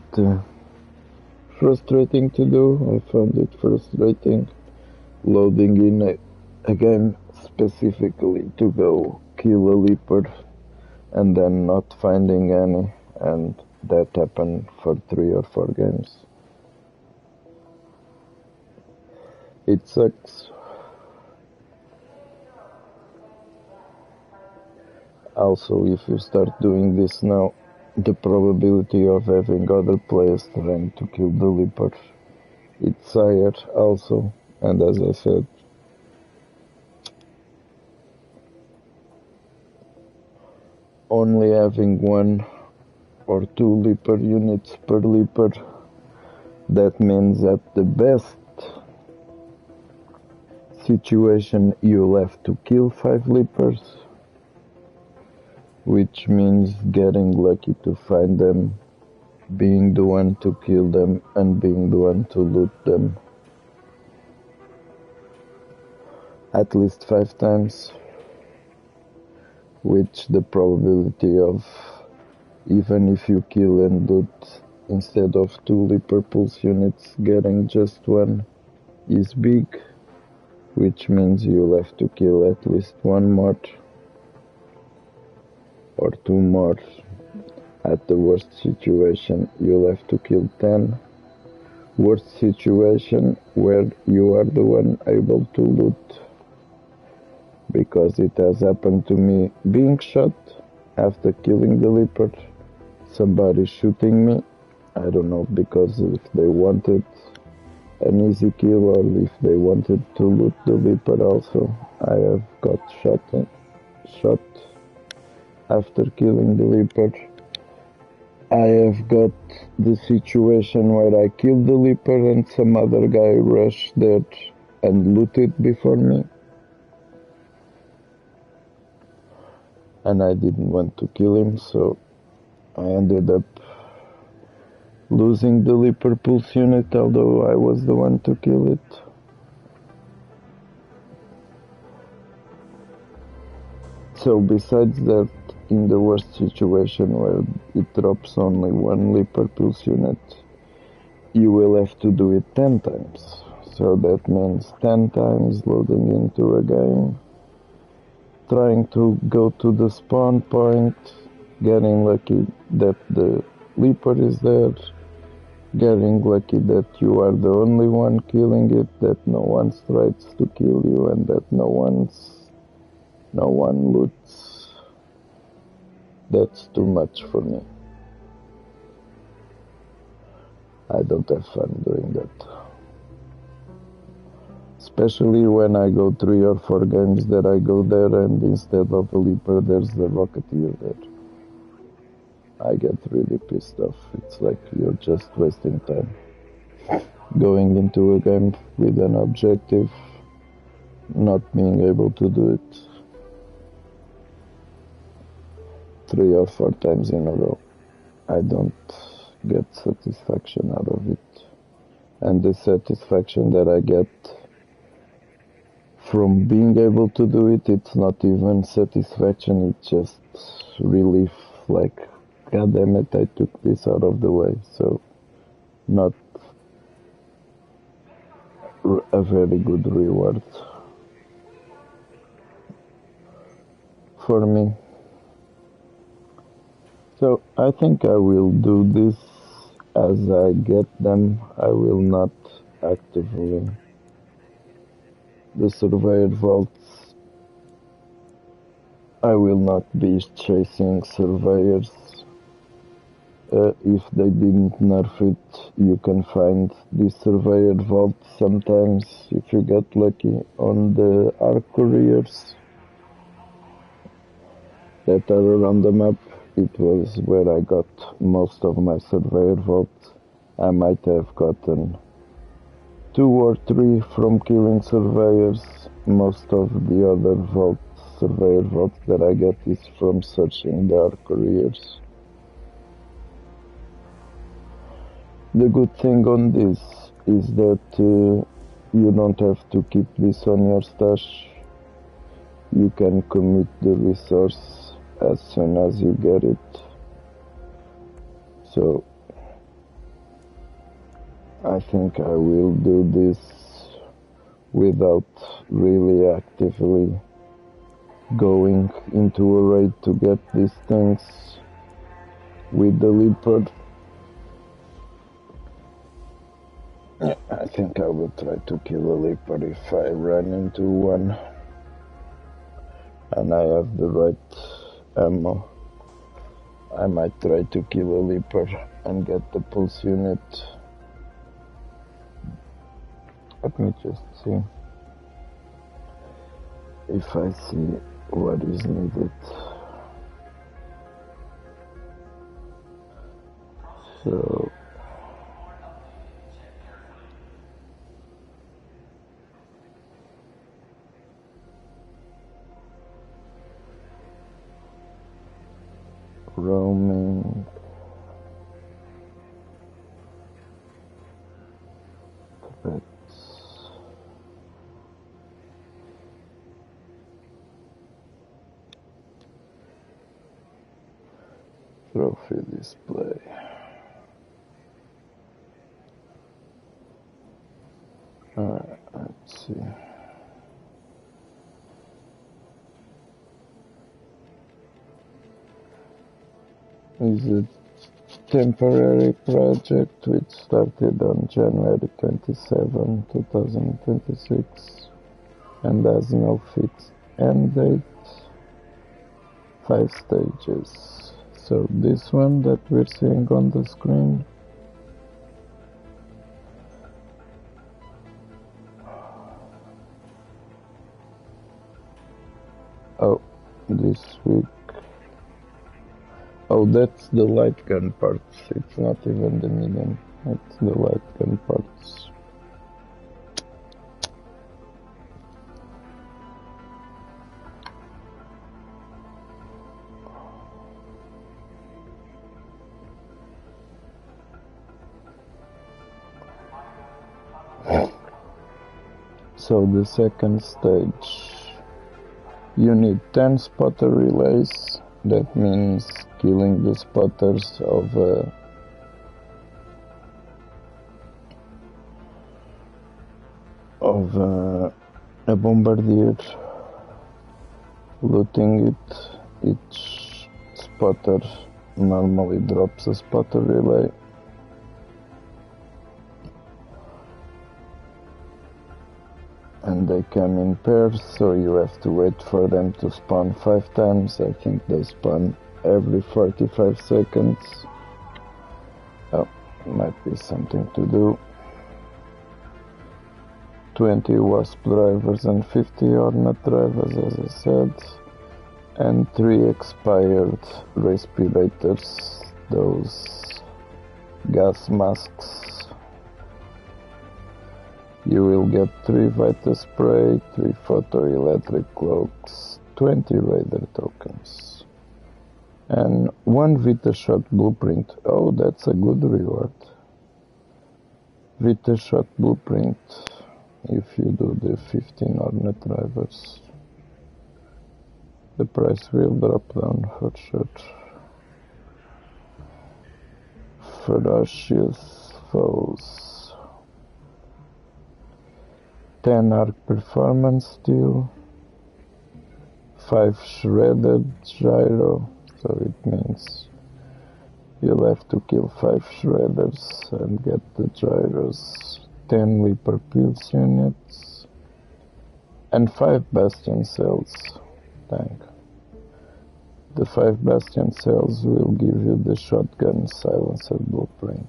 frustrating to do. I found it frustrating loading in a game specifically to go kill a leopard and then not finding any, and that happened for 3 or 4 games. It sucks. Also, if you start doing this now, the probability of having other players trying to kill the leopard, it's higher also, and as I said, only having 1 or 2 leopard units per leopard, that means at the best situation you'll have to kill 5 leopards, which means getting lucky to find them, being the one to kill them, and being the one to loot them at least 5 times, which the probability of, even if you kill and loot instead of 2 leopard pulse units, getting just 1 is big, which means you'll have to kill at least 1 more or 2 more. At the worst situation, you'll have to kill 10. Worst situation where you are the one able to loot. Because it has happened to me being shot after killing the leopard. Somebody shooting me. I don't know, because if they wanted an easy kill or if they wanted to loot the leopard also. I have got shot after killing the leopard. I have got the situation where I killed the leopard and some other guy rushed there and looted before me. And I didn't want to kill him, so I ended up losing the leopard pulse unit, although I was the one to kill it. So besides that, in the worst situation where it drops only 1 leopard pulse unit, you will have to do it 10 times. So that means 10 times loading into a game, trying to go to the spawn point, getting lucky that the leopard is there, getting lucky that you are the only one killing it, that no one tries to kill you, and that no one loots. That's too much for me. I don't have fun doing that. Especially when I go 3 or 4 games that I go there and instead of a leopard there's the rocketeer there. I get really pissed off. It's like you're just wasting time. Going into a game with an objective, not being able to do it 3 or 4 times in a row. I don't get satisfaction out of it. And the satisfaction that I get from being able to do it, it's not even satisfaction, it's just relief, like, god damn it, I took this out of the way. So, not a very good reward for me. So I think I will do this as I get them. I will not actively. The Surveyor Vaults, I will not be chasing Surveyors. If they didn't nerf it, you can find the Surveyor Vault sometimes, if you get lucky, on the Arc Couriers that are around the map. It was where I got most of my Surveyor Vaults. I might have gotten 2 or 3 from killing Surveyors. Most of the other Surveyor Vaults that I get is from searching the Arc Couriers. The good thing on this is that you don't have to keep this on your stash. You can commit the resource as soon as you get it. So I think I will do this without really actively going into a raid to get these things with the leopard. Yeah, I think I will try to kill a leopard if I run into one and I have the right ammo. I might try to kill a leopard and get the pulse unit. Let me just see if I see what is needed. So roaming, trophy display. Alright, let's see. Is a temporary project which started on January 27, 2026 and has no fixed end date. 5 stages. So this one that we're seeing on the screen, oh, this week. Oh, that's the light gun parts. It's not even the medium. It's the light gun parts. So the second stage, you need 10 spotter relays. That means killing the spotters of a bombardier, looting it. Each spotter normally drops a spotter relay. And they come in pairs, so you have to wait for them to spawn 5 times. I think they spawn every 45 seconds. Oh, might be something to do. 20 Wasp drivers and 50 Hornet drivers, as I said. And 3 expired respirators, those gas masks. You will get 3 Vita Spray, 3 Photoelectric Cloaks, 20 Raider tokens, and 1 Vita Shot Blueprint. Oh, that's a good reward. Vita Shot Blueprint, if you do the 15 Hornet drivers. The price will drop down for sure. Ferocious Foes. 10 arc performance steel, 5 shredded gyro, so it means you'll have to kill 5 shredders and get the gyros, 10 leaper pulse units, and 5 bastion cells. Dang. The 5 bastion cells will give you the shotgun silencer blueprint.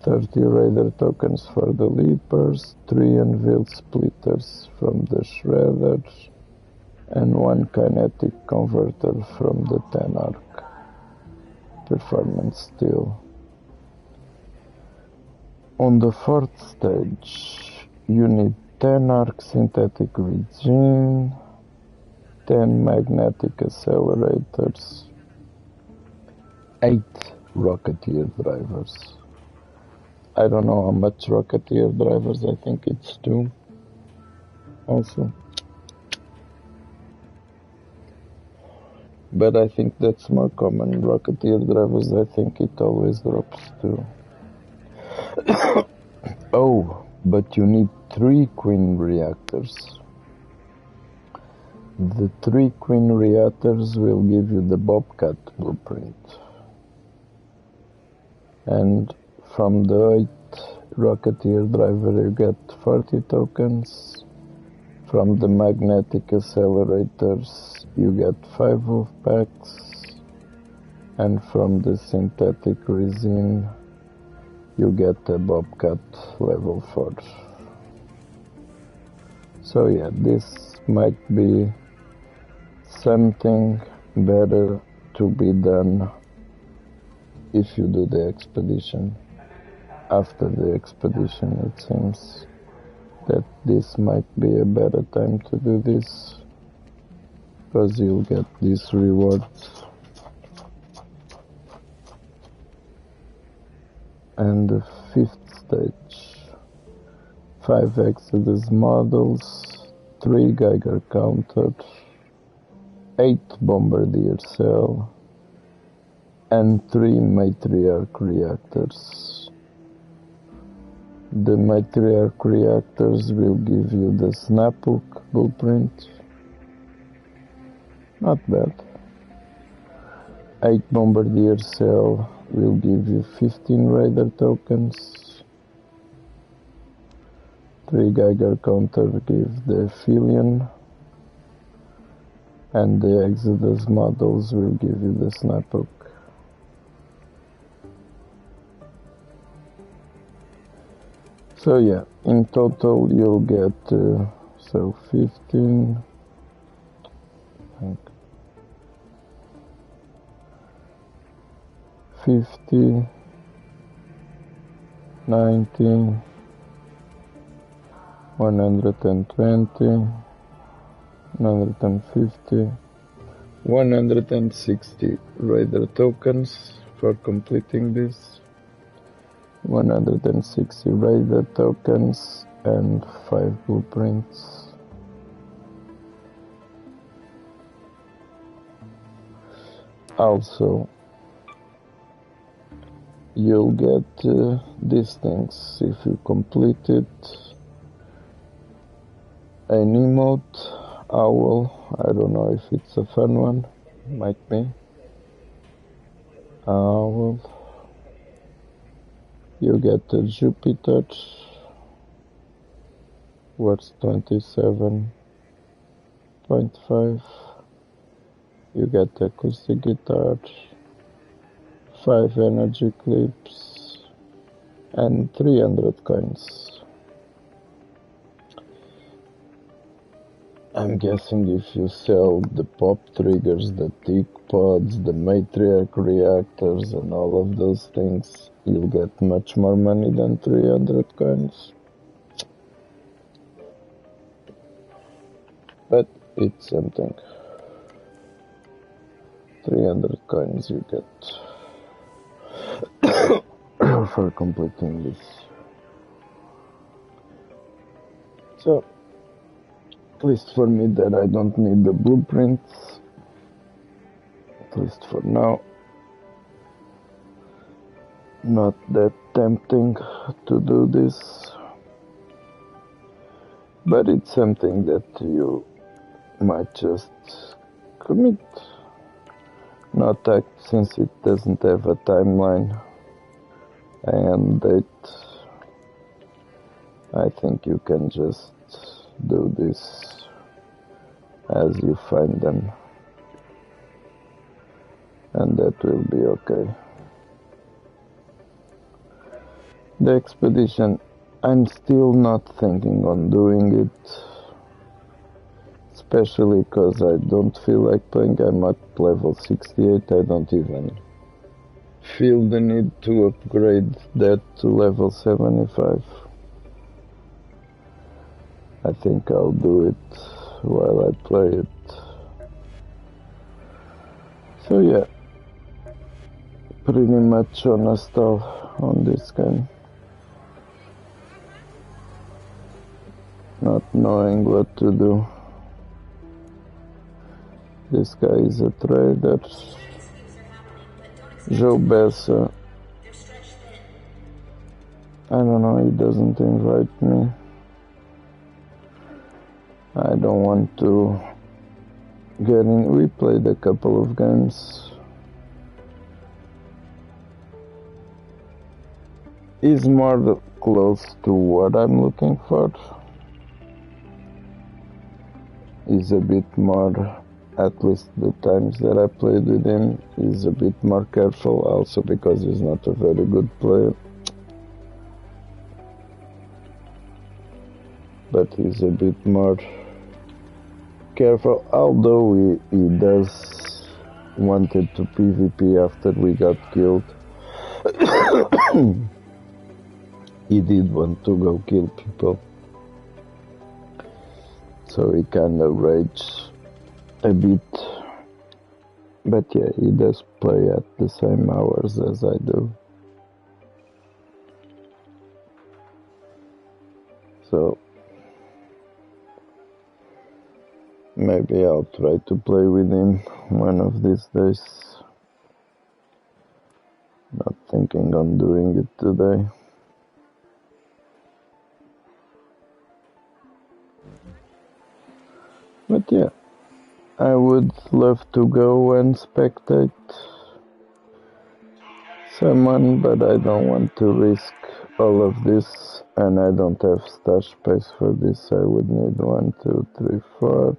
30 Raider tokens for the Leapers, 3 Unveiled Splitters from the Shredders, and 1 Kinetic Converter from the 10 Arc Performance Steel. On the 4th stage, you need 10 Arc Synthetic Regime, 10 Magnetic Accelerators, 8 Rocketeer Drivers, I don't know how much Rocketeer drivers, I think it's 2 also. But I think that's more common. Rocketeer drivers, I think it always drops 2. Oh, but you need 3 Queen reactors. The 3 Queen reactors will give you the Bobcat blueprint. And from the 8 Rocketeer driver you get 40 tokens. From the magnetic accelerators you get 5 wolf packs. And from the synthetic resin you get a Bobcat level 4. So yeah, this might be something better to be done if you do the expedition. After the expedition, it seems that this might be a better time to do this, because you'll get these rewards. And the 5th stage, 5 Exodus models, 3 Geiger counters, 8 Bombardier cell, and 3 Matriarch reactors. The Matriarch reactors will give you the Snaphook blueprint. Not bad. 8 Bombardier cell will give you 15 Raider tokens. 3 Geiger counter give the Aphelion. And the Exodus models will give you the Snaphook. So yeah, in total you'll get 15, I think 50, 90, 120, 150, 160 Raider tokens for completing this. 160 Raider tokens and 5 blueprints. Also, you'll get these things if you complete it. An emote, Owl, I don't know if it's a fun one, might be. Owl. You get a Jupiter, worth 27.5. You get acoustic guitar, 5 energy clips, and 300 coins. I'm guessing if you sell the pop triggers, the tick pods, the matriarch reactors, and all of those things, you'll get much more money than 300 coins. But it's something. 300 coins you get for completing this. So, at least for me that I don't need the blueprints, at least for now. Not that tempting to do this, but it's something that you might just commit. Not act, since it doesn't have a timeline and date. I think you can just do this as you find them, and that will be okay. The expedition, I'm still not thinking on doing it, especially because I don't feel like playing. I'm at level 68, I don't even feel the need to upgrade that to level 75. I think I'll do it while I play it. So yeah, pretty much on a stall on this game. not knowing what to do. This guy is a trader. Joe Bessa. I don't know, he doesn't invite me. I don't want to get in. We played a couple of games. He's more close to what I'm looking for. He's a bit more, at least the times that I played with him, he's a bit more careful, also because he's not a very good player. But he's a bit more careful, although he does wanted to PvP after we got killed. He did want to go kill people. So he kind of raged a bit. But yeah, he does play at the same hours as I do. So maybe I'll try to play with him one of these days. Not thinking on doing it today. But yeah, I would love to go and spectate someone, but I don't want to risk all of this, and I don't have stash space for this. I would need 1, 2, 3, 4,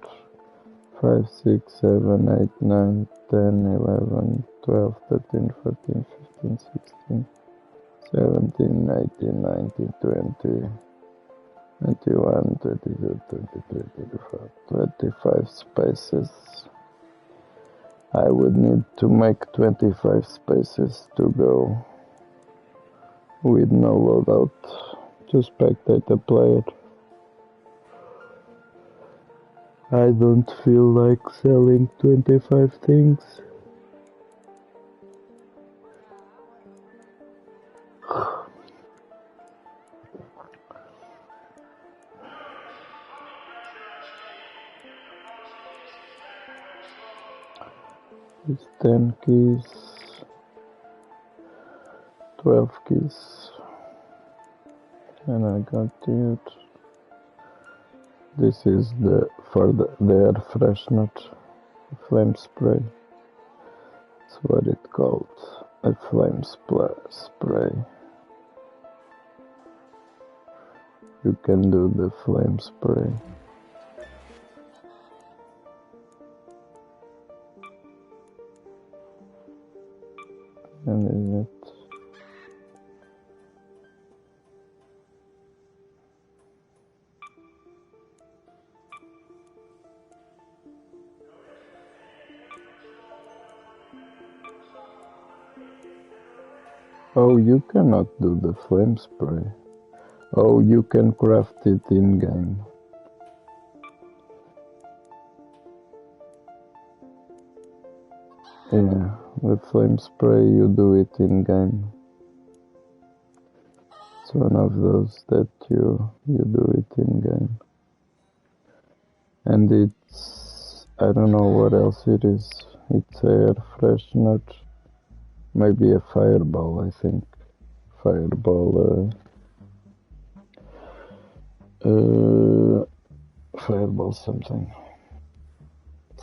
5, 6, 7, 8, 9, 10, 11, 12, 13, 14, 15, 16, 17, 18, 19, 20, 21, 22, 23, 24, 25 spaces. I would need to make 25 spaces to go with no loadout to spectate a player. I don't feel like selling 25 things. It's 10 keys, 12 keys, and I got it. This is for the air freshener, flame spray. That's what it's called, a flame spray. You can do the flame spray. And is it? Oh, you cannot do the flame spray. Oh, you can craft it in-game. Yeah, the flame spray, you do it in-game. It's one of those that you do it in-game. And it's, I don't know what else it is. It's air freshener. Maybe a fireball, I think. Fireball, fireball something.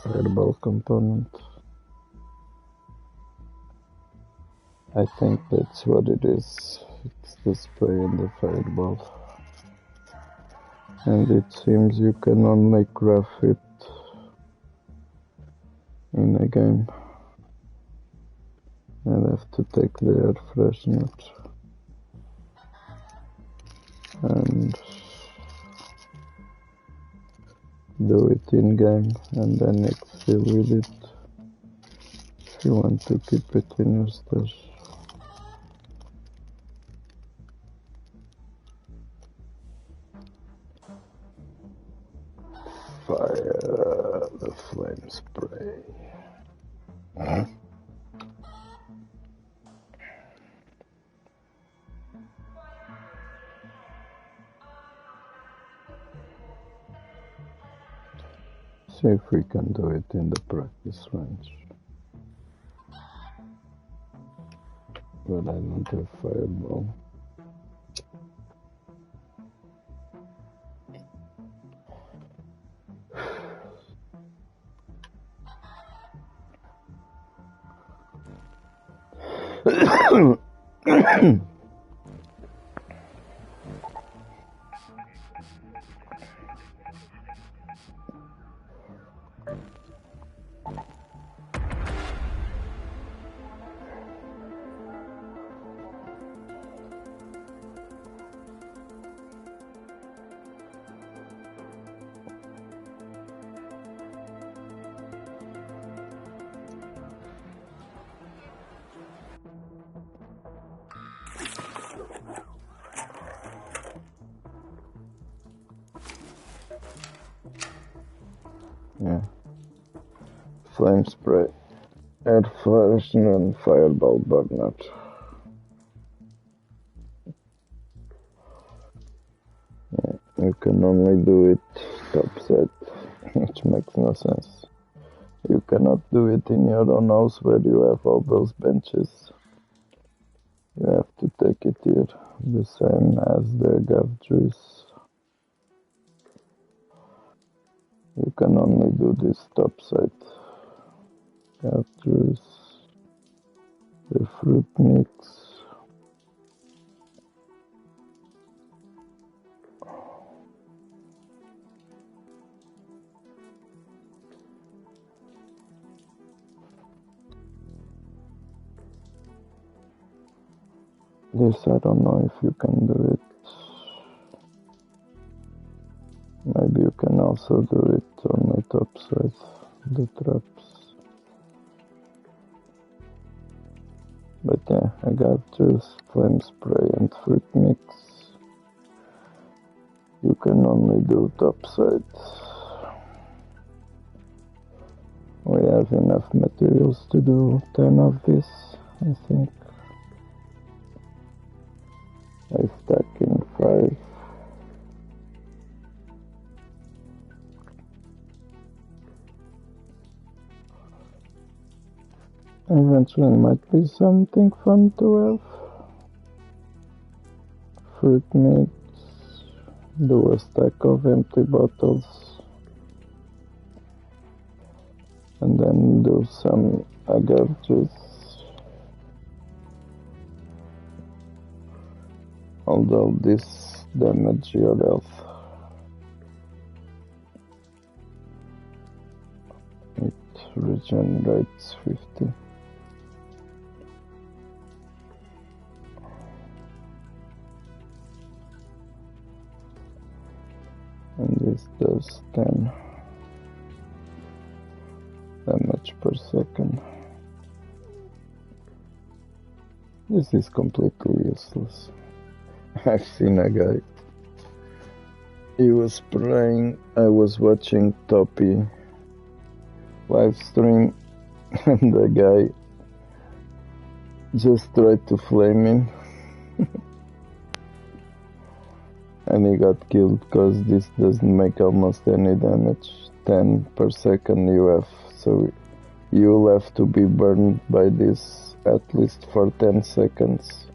Fireball component. I think that's what it is. It's the spray and the fireball. And it seems you can only craft it in a game. I'll have to take the air freshener and do it in game and then exfil with it if you want to keep it in your stash. Fire the flame spray. see if we can do it in the practice range. But I don't have fireball. Yeah. Flame spray, air freshener and fireball burner. Yeah, you can only do it topside, which makes no sense. You cannot do it in your own house where you have all those benches. You have to take it here, the same as the gav juice. You can only do this topside. Gav juice, the fruit mix. This I don't know if you can do it. Maybe you can also do it on the top side, the traps. But yeah, I got juice, flame spray and fruit mix. You can only do top side. We have enough materials to do 10 of this, I think. I stack in 5. Eventually might be something fun to have. Fruit mix, do a stack of empty bottles, and then do some agave juice. Although this damages your health. It regenerates 50. And this does 10 damage per second. This is completely useless. I've seen a guy. He was spraying. I was watching Toppy live stream, and the guy just tried to flame him. And he got killed because this doesn't make almost any damage. 10 per second you have, so you'll have to be burned by this at least for 10 seconds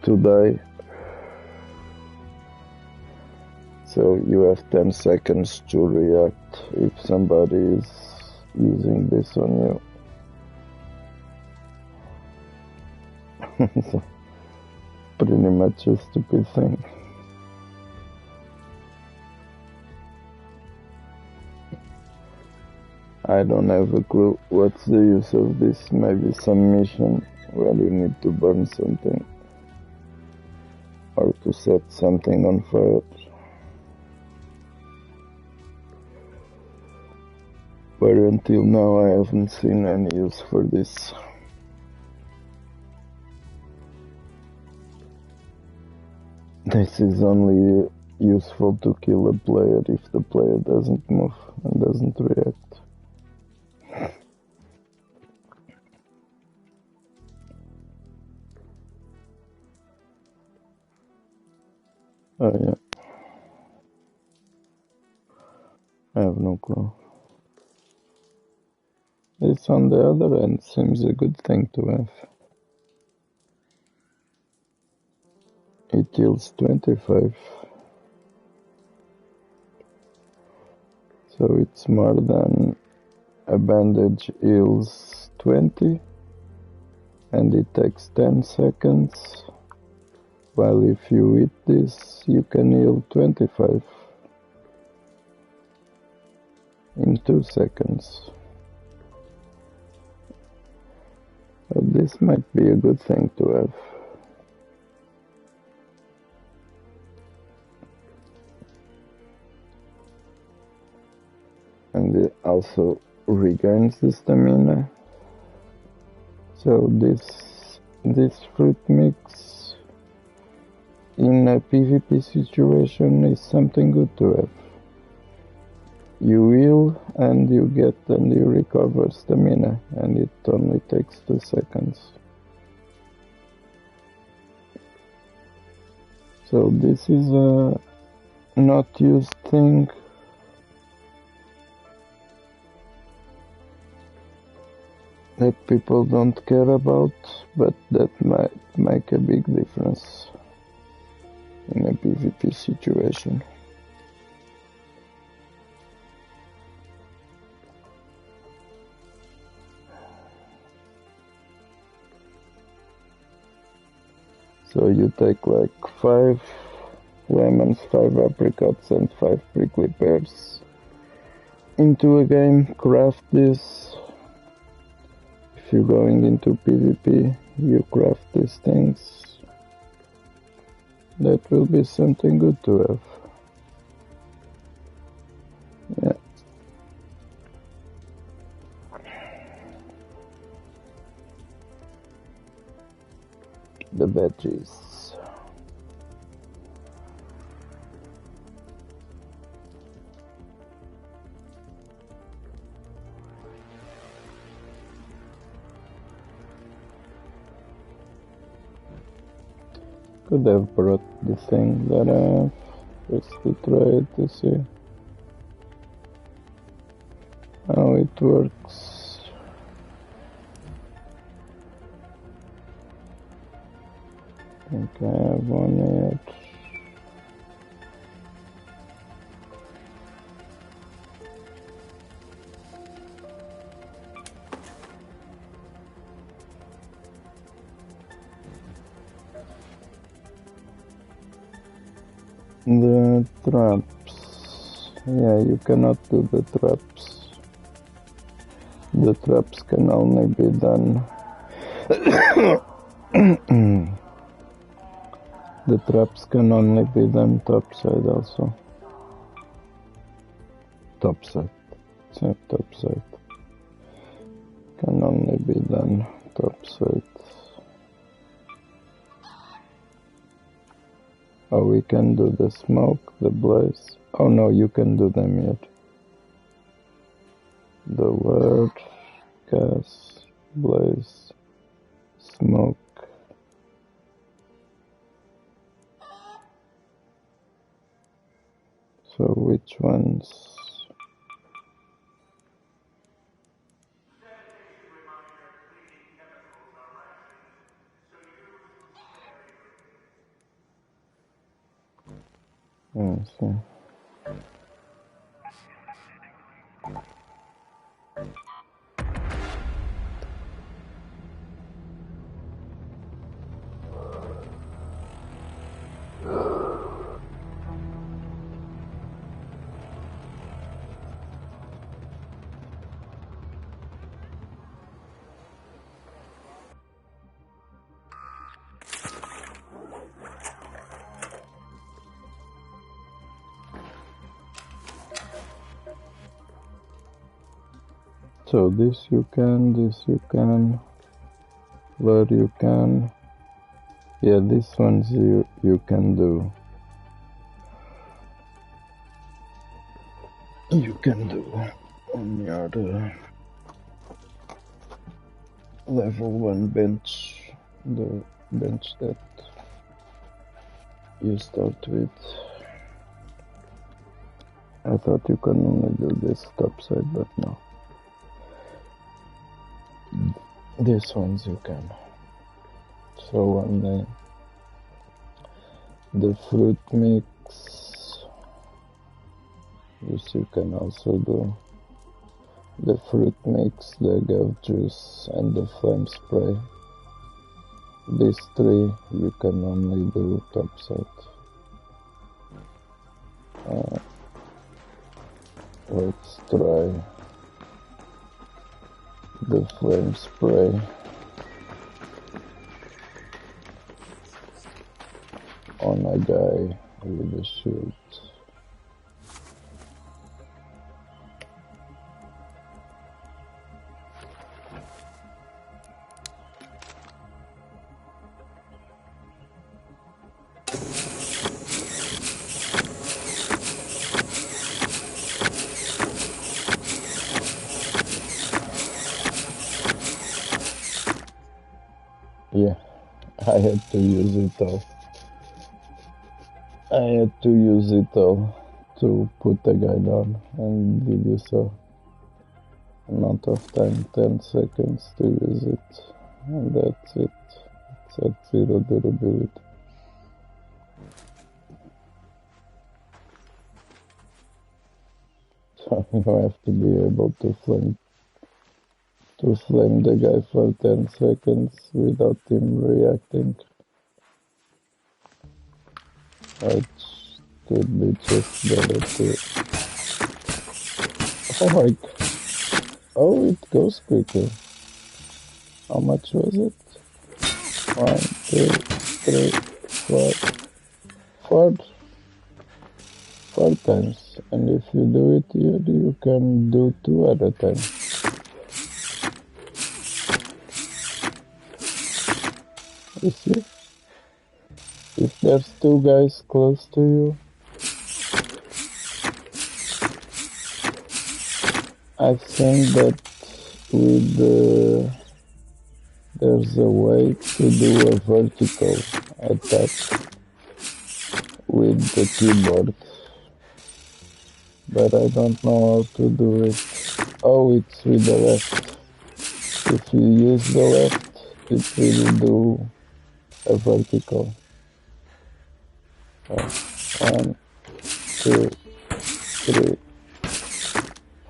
to die. So you have 10 seconds to react if somebody is using this on you. So, pretty much a stupid thing. I don't have a clue what's the use of this. Maybe some mission where you need to burn something or to set something on fire. But until now I haven't seen any use for this. This is only useful to kill a player if the player doesn't move and doesn't react. Oh yeah. I have no clue. This, on the other end, seems a good thing to have. It yields 25. So it's more than a bandage heals 20. And it takes 10 seconds. While if you eat this, you can heal 25. In 2 seconds. But this might be a good thing to have. And it also regains the stamina. So this fruit mix in a PvP situation is something good to have. You heal and you recover stamina, and it only takes 2 seconds. So this is a not used thing. That people don't care about, but that might make a big difference in a PvP situation. So you take like 5 lemons, 5 apricots and 5 prickly pears into a game, craft this. If you're going into PvP, you craft these things. That will be something good to have. Yeah. The veggies. Could have brought the thing that I have just to try it to see how it works. I think I have one here. The traps. Yeah, you cannot do the traps. The traps can only be done. The traps can only be done topside also. Topside. It's not topside. Can only be done topside. Oh, we can do the smoke, the blaze. Oh no, you can do them yet. The alert, gas, blaze, smoke. So which ones? I see. So this you can, where you can. Yeah, these ones you can do. You can do on your level 1 bench, the bench that you start with. I thought you can only do this top side, but no. These ones you can. So on the fruit mix, this you can also do. The fruit mix, the agave juice, and the flame spray. These three you can only do topside. Let's try the flame spray on a guy with a shield. Yeah, I had to use it all. I had to use it all to put the guy down, and did you saw amount of time, 10 seconds to use it, and that's it. It's at 0 durability. So you have to be able to flame the guy for 10 seconds without him reacting. Which could be just better to... Oh my god. Oh, it goes quicker. How much was it? 1, 2, 3, 4. 4 times. And if you do it here, you can do 2 at a time. You see? If there's 2 guys close to you, I think that with there's a way to do a vertical attack with the keyboard, but I don't know how to do it. Oh, it's with the left. If you use the left, it will do a vertical. 1, 2, 3,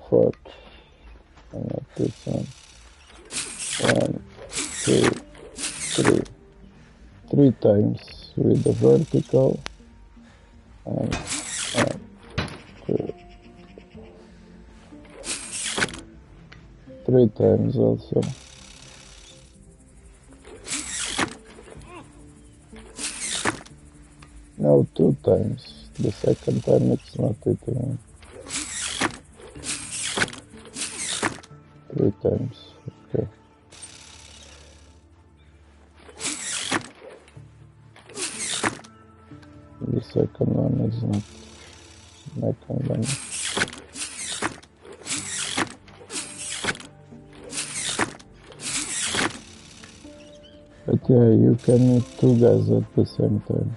4. And not this one. 1, 2, 3. 3 times with the vertical. And 1, 2. 3 times also. No, 2 times. The second time it's not hitting. 3 times. Okay. The second one is not making damage. But yeah, you can hit 2 guys at the same time.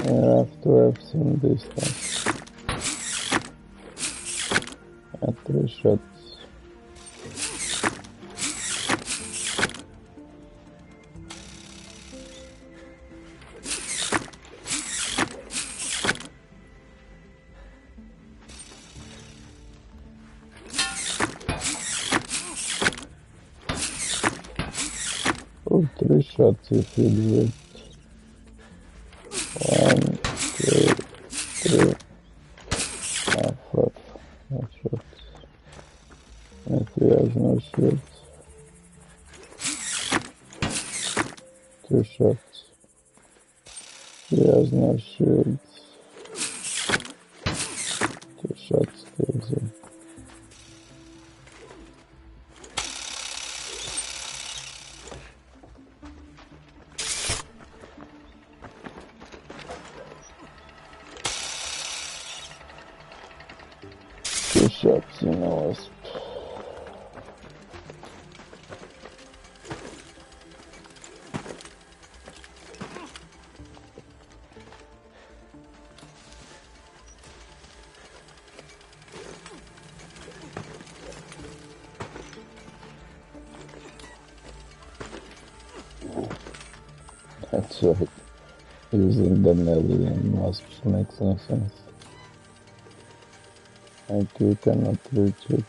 I have to have some distance. At 3 shots. Oh, 3 shots if you do it. 1, 2, 3, 4. No shots. If he has no shields. 2 shots. He has no shields. 2 shots kills him. the shops, you know. That's right. Using the Nelly and wasps makes no sense. Like you cannot reach it.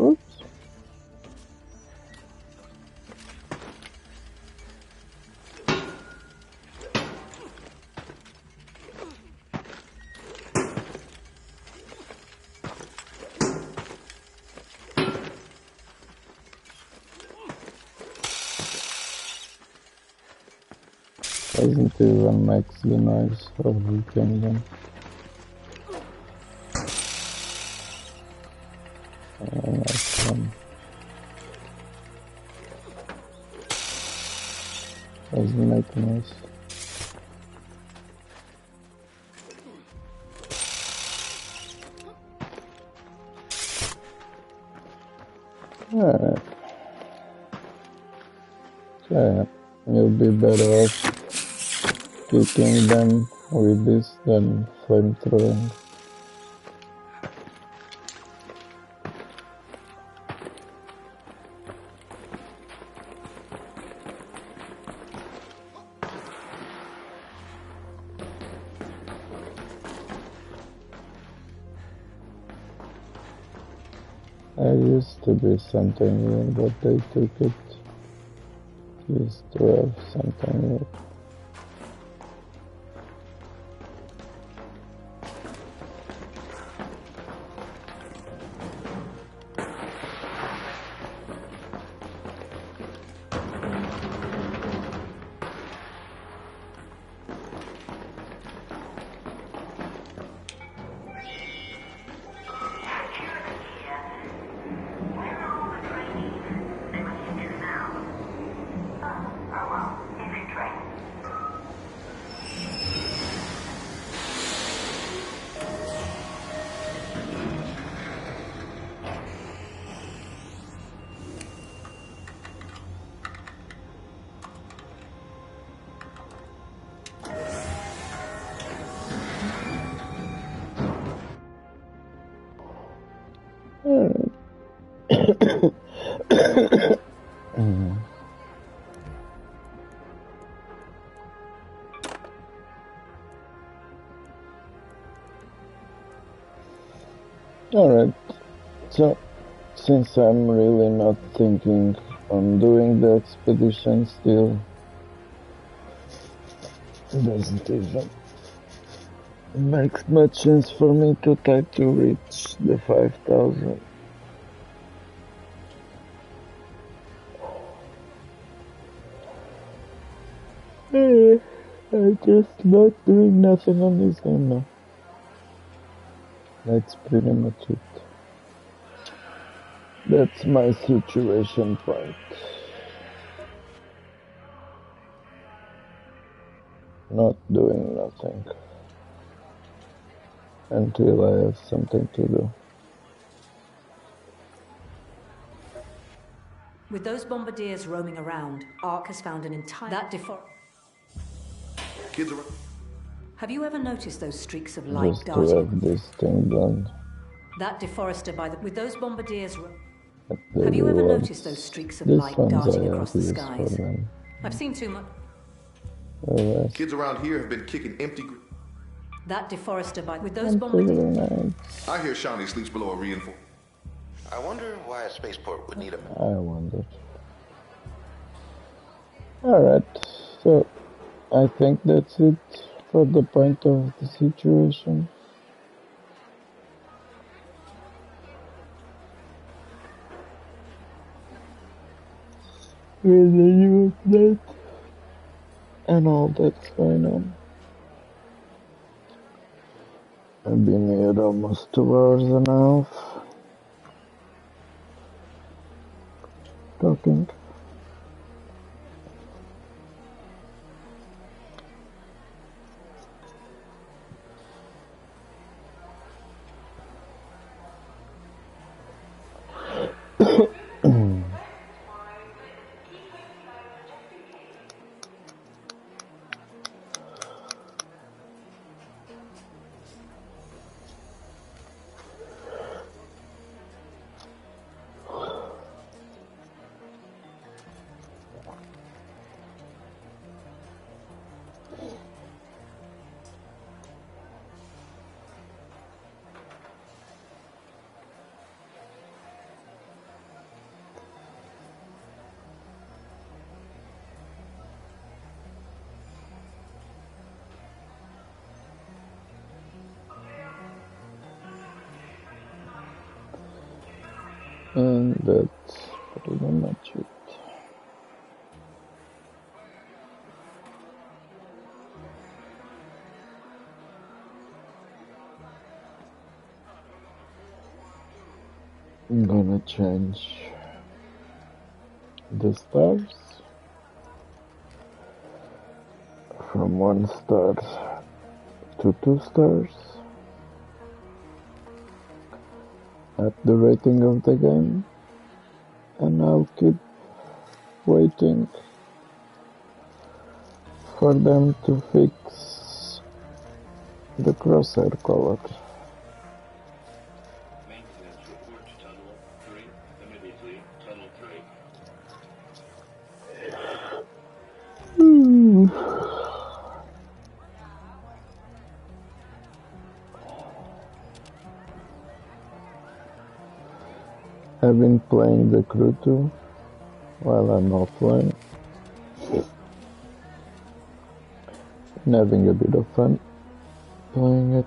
Oops. Doesn't even make the noise of hitting them. Nice one. Doesn't make noise. Alright. So, you'll be better off kicking them with this than flamethrowing. There used to be something here, but they took it. Used to have something here. Alright, so since I'm really not thinking on doing the expedition still, it doesn't even make much sense for me to try to reach the 5,000. I'm just not doing nothing on this game now. That's pretty much it. That's my situation point. Not doing nothing. Until I have something to do. With those bombardiers roaming around, ARC has found an entire... Kids around. Have you ever noticed those streaks of light just darting? To have this thing done. That deforester by the... With those bombardiers... Have you ever noticed those streaks of light darting across the skies? I've seen too much... Kids around here have been kicking empty... That deforester by... With those bombardiers... I hear Shawnee sleeps below a reinforcement. I wonder why a spaceport would need a... I wonder. Alright, so I think that's it for the point of the situation. With the new update and all that's going on. I've been here almost 2 hours and a half. Talking. And that's pretty much it. I'm gonna change the stars from 1 star to 2 stars at the rating of the game, and I'll keep waiting for them to fix the crosshair color. Maintenance report to Tunnel 3. Immediately, Tunnel 3. I've been playing The Crew 2 while I'm offline and having a bit of fun playing it.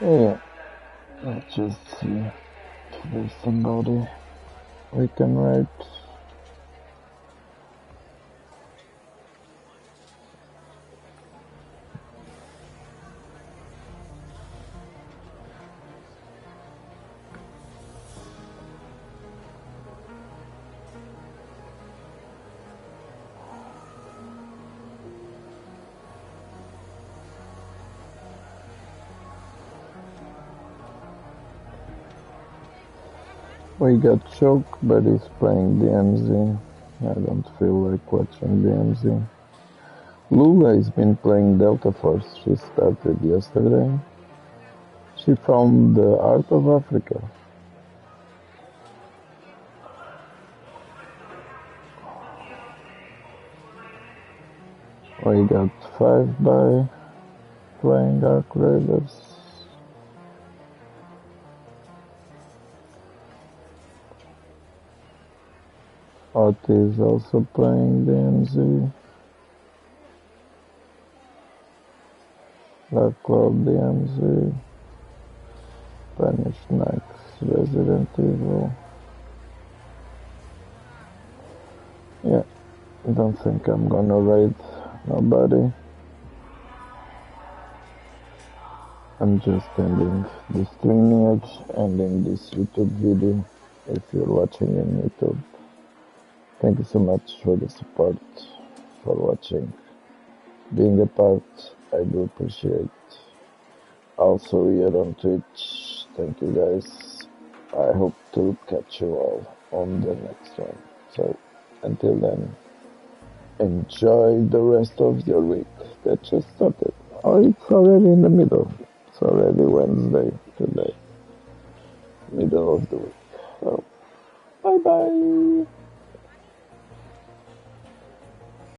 Yeah, let's just see if there's somebody we can write. We got choked, but he's playing DMZ. I don't feel like watching DMZ. Lula has been playing Delta Force. She started yesterday. She found the Art of Africa. We got 5 by playing Arc Raiders. Oti is also playing DMZ. Dark Cloud DMZ. Spanish Knights Resident Evil. Yeah, I don't think I'm gonna raid nobody. I'm just ending the stream here, ending this YouTube video if you're watching on YouTube. Thank you so much for the support, for watching, being a part. I do appreciate. Also here on Twitch. Thank you guys. I hope to catch you all on the next one. So until then, enjoy the rest of your week that just started. Oh, it's already in the middle. It's already Wednesday today. Middle of the week. So bye bye.